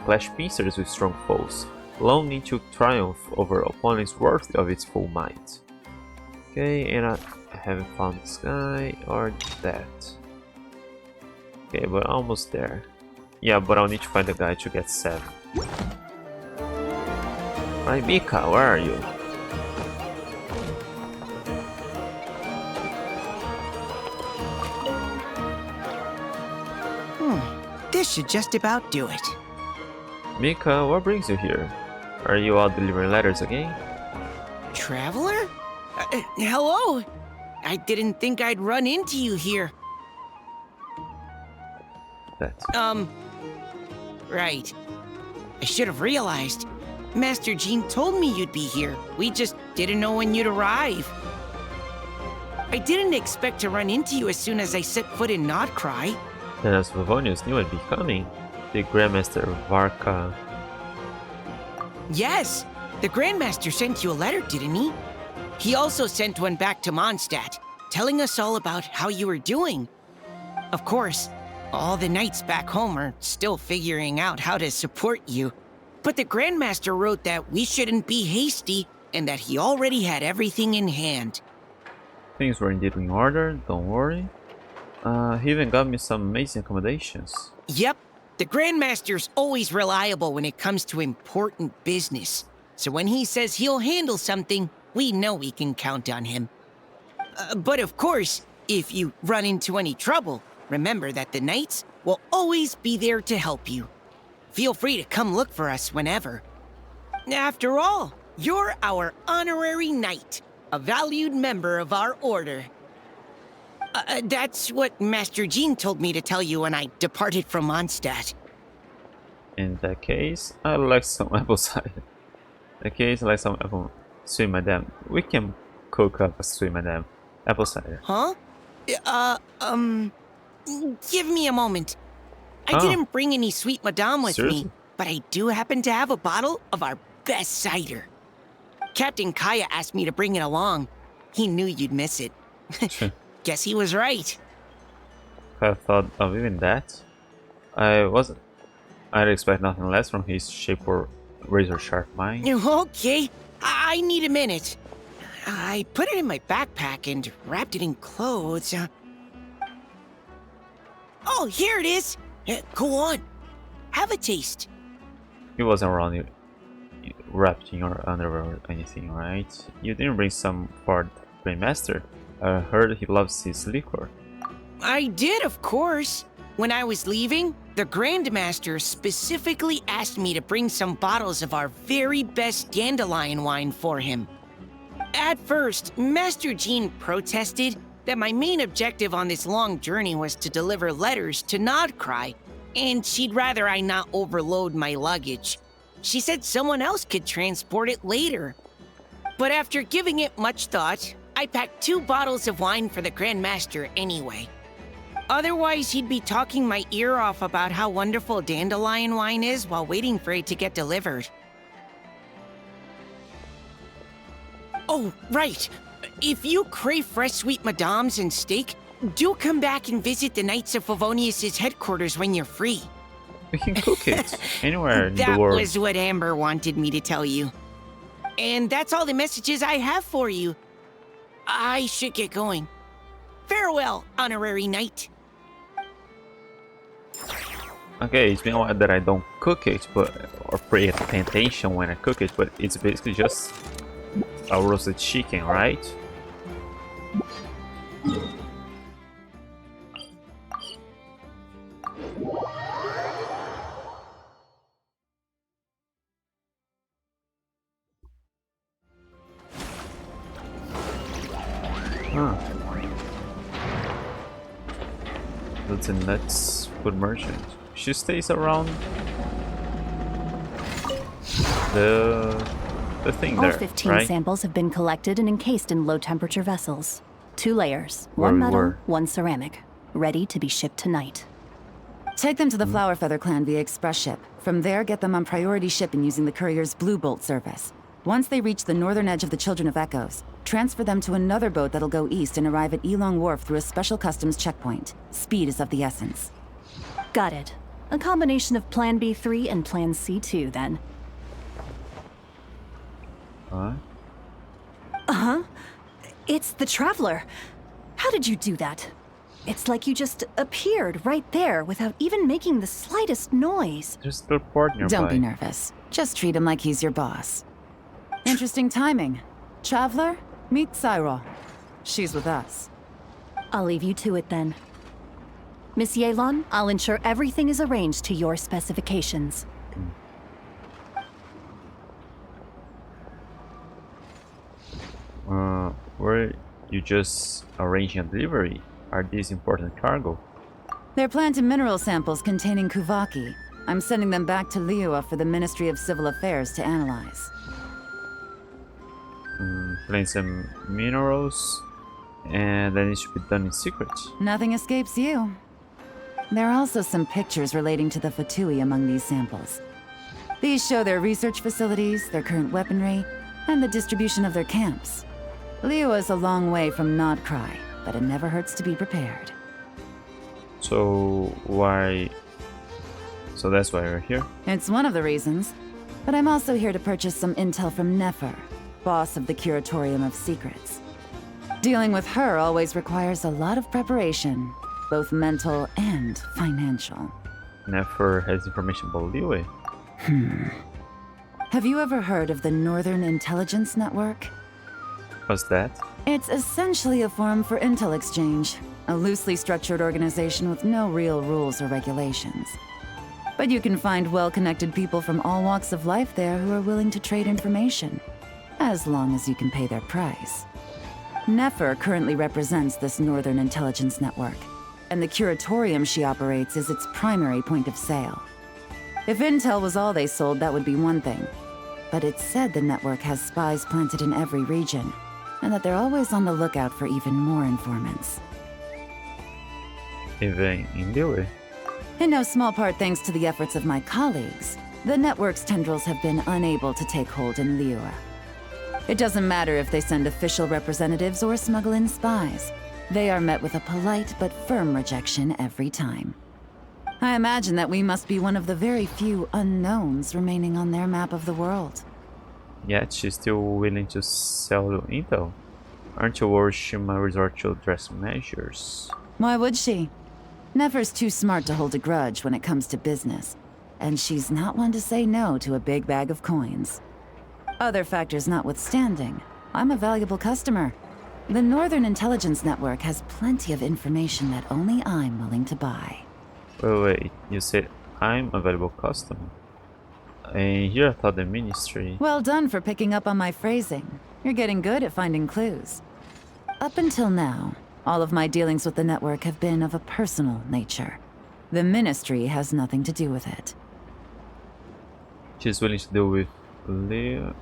clash pincers with strong foes, longing to triumph over opponents worthy of its full might. Okay, and I haven't found this guy or that. Okay, but almost there. Yeah, but I'll need to find the guy to get 7. Right, Mika, where are you? This should just about do it. Mika, what brings you here? Are you out delivering letters again? Traveler? Hello? I didn't think I'd run into you here. That. Right. I should have realized. Master Jean told me you'd be here. We just didn't know when you'd arrive. I didn't expect to run into you as soon as I set foot in nod-krai. Then as Favonius knew I'd be coming, the Grandmaster Varka... Yes! The Grandmaster sent you a letter, didn't he? He also sent one back to Mondstadt, telling us all about how you were doing. Of course, all the knights back home are still figuring out how to support you. But the Grandmaster wrote that we shouldn't be hasty and that he already had everything in hand. Things were indeed in order, don't worry. He even got me some amazing accommodations. Yep, the Grandmaster's always reliable when it comes to important business. So when he says he'll handle something, we know we can count on him. But of course, if you run into any trouble, remember that the knights will always be there to help you. Feel free to come look for us whenever. After all, you're our honorary knight, a valued member of our order. That's what Master Jean told me to tell you when I departed from Mondstadt. In that case, I'd like some apple cider. In that case, I'd like some apple... Sweet madame. We can cook up a sweet madame. Apple cider. Huh? Give me a moment. I didn't bring any sweet madame with me, but I do happen to have a bottle of our best cider. Captain Kaya asked me to bring it along. He knew you'd miss it. Guess he was right. I thought of even that. I wasn't. I'd expect nothing less from his shape or razor-sharp mind. Okay, I need a minute. I put it in my backpack and wrapped it in clothes. Oh, here it is! Go on. Have a taste. He wasn't around you, wrapped in your underwear or anything, right? You didn't bring some for the Grandmaster. I heard he loves his liquor. I did, of course. When I was leaving, the Grandmaster specifically asked me to bring some bottles of our very best dandelion wine for him. At first, Master Jean protested that my main objective on this long journey was to deliver letters to nod-krai, and she'd rather I not overload my luggage. She said someone else could transport it later. But after giving it much thought, I packed 2 bottles of wine for the Grandmaster anyway. Otherwise, he'd be talking my ear off about how wonderful dandelion wine is while waiting for it to get delivered. Oh, right. If you crave fresh sweet madams and steak, do come back and visit the Knights of Favonius' headquarters when you're free. We can cook it anywhere in the That world. was what Amber wanted me to tell you. And that's all the messages I have for you. I should get going. Farewell, honorary knight. Okay, it's been a while that I don't cook it, or pay attention when I cook it, but it's basically just a roasted chicken, right? Huh. That's a nuts food merchant. She stays around the thing All there, 15 right? samples have been collected and encased in low-temperature vessels. 2 layers, Where one we metal, were. one ceramic, ready to be shipped tonight. Take them to the Flower Feather clan via express ship. From there, get them on priority shipping using the courier's Blue Bolt service. Once they reach the northern edge of the Children of Echoes, transfer them to another boat that'll go east and arrive at Yelan Wharf through a special customs checkpoint. Speed is of the essence. Got it. A combination of Plan B3 and Plan C2, then. Huh? Uh-huh. It's the Traveler. How did you do that? It's like you just appeared right there without even making the slightest noise. There's a port nearby. Don't be nervous. Just treat him like he's your boss. Interesting timing. Traveler, meet Tsar. She's with us. I'll leave you to it then. Miss Yelan, I'll ensure everything is arranged to your specifications. Were you just arranging a delivery? Are these important cargo? They're plant and mineral samples containing Kuvaki. I'm sending them back to Liyue for the Ministry of Civil Affairs to analyze. Plants and minerals, and then it should be done in secret. Nothing escapes you. There are also some pictures relating to the Fatui among these samples. These show their research facilities, their current weaponry, and the distribution of their camps. Liyue is a long way from nod-krai, but it never hurts to be prepared. So why? So that's why we're here. It's one of the reasons. But I'm also here to purchase some intel from Nefer, boss of the Curatorium of Secrets. Dealing with her always requires a lot of preparation, both mental and financial. Nefer has information about Liyue. Have you ever heard of the Northern Intelligence Network? What's that? It's essentially a forum for intel exchange, a loosely structured organization with no real rules or regulations. But you can find well-connected people from all walks of life there who are willing to trade information, as long as you can pay their price. Nefer currently represents this Northern Intelligence Network, and the Curatorium she operates is its primary point of sale. If intel was all they sold, that would be one thing. But it's said the network has spies planted in every region, and that they're always on the lookout for even more informants. Even in Liyue. In no small part thanks to the efforts of my colleagues, the network's tendrils have been unable to take hold in Liyue. It doesn't matter if they send official representatives or smuggle in spies. They are met with a polite but firm rejection every time. I imagine that we must be one of the very few unknowns remaining on their map of the world. Yet she's still willing to sell intel. Aren't you worried she might resort to drastic measures? Why would she? Nefer's too smart to hold a grudge when it comes to business, and she's not one to say no to a big bag of coins. Other factors notwithstanding, I'm a valuable customer. The Northern Intelligence Network has plenty of information that only I'm willing to buy. Wait, you said I'm a valuable customer? And here I thought the ministry... Well done for picking up on my phrasing. You're getting good at finding clues. Up until now, all of my dealings with the network have been of a personal nature. The ministry has nothing to do with it. She's willing to deal with Leo...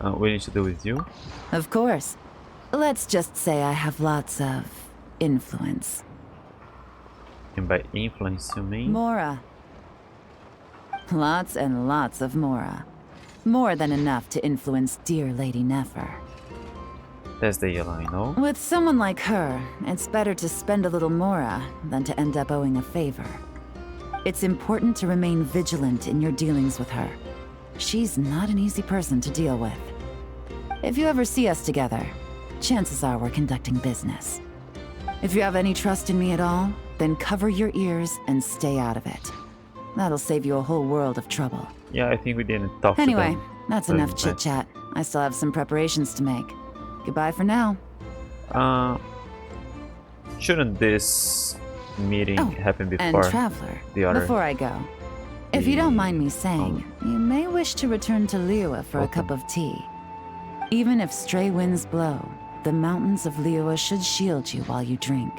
willing to deal with you? Of course. Let's just say I have lots of influence. And by influence you mean? Mora. Lots and lots of Mora. More than enough to influence dear Lady Nefer. That's the Yelan, I know. With someone like her, it's better to spend a little Mora than to end up owing a favor. It's important to remain vigilant in your dealings with her. She's not an easy person to deal with. If you ever see us together, chances are we're conducting business. If you have any trust in me at all, then cover your ears and stay out of it. That'll save you a whole world of trouble. Yeah, I think we didn't talk Anyway, to them. that's enough chit-chat. I still have some preparations to make. Goodbye for now. Shouldn't this meeting happen before And Traveler, the other? before I go, if you don't mind me saying, you may wish to return to Liyue for a cup of tea. Even if stray winds blow, the mountains of Liyue should shield you while you drink.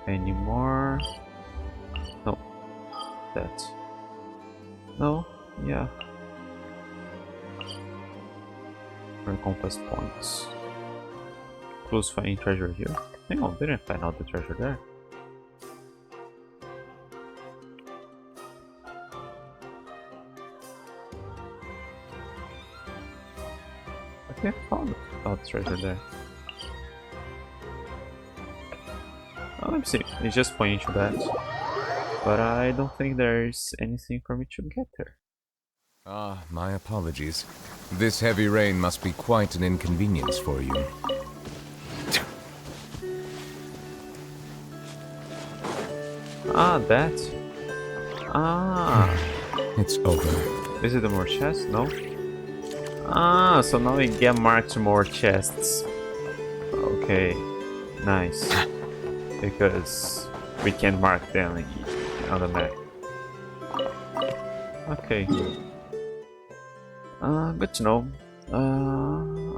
Any more? No. That. No? Yeah. Compass points. Close finding treasure here. Hang on, didn't find out the treasure there. I think I found the treasure there. Oh, let me see. It's just pointing to that. But I don't think there's anything for me to get there. Ah, my apologies. This heavy rain must be quite an inconvenience for you. Ah, that. Ah. It's over. Is it the more chests? No. Ah, so now we get marked more chests. Okay. Nice. Because we can mark them on the map. Okay. Good to know.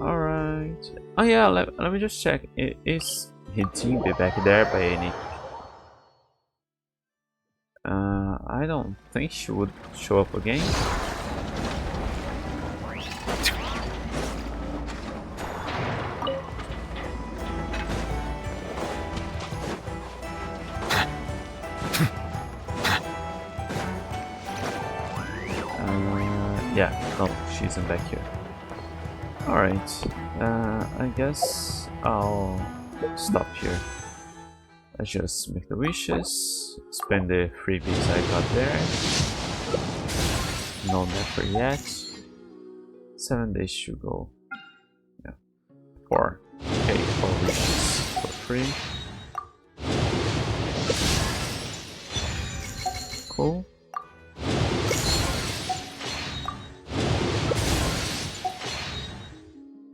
Alright. Oh yeah, let me just check. Is Hijinbe back there by any... I don't think she would show up again. Yeah, no, she isn't back here. Alright, I guess I'll stop here. Let's just make the wishes, spend the freebies I got there. No Nefer yet. 7 days to go. Yeah, 4. Okay, 4 wishes for free. Cool.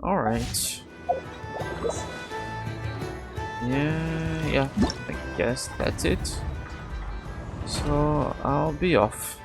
Alright. Yeah, I guess that's it. So I'll be off.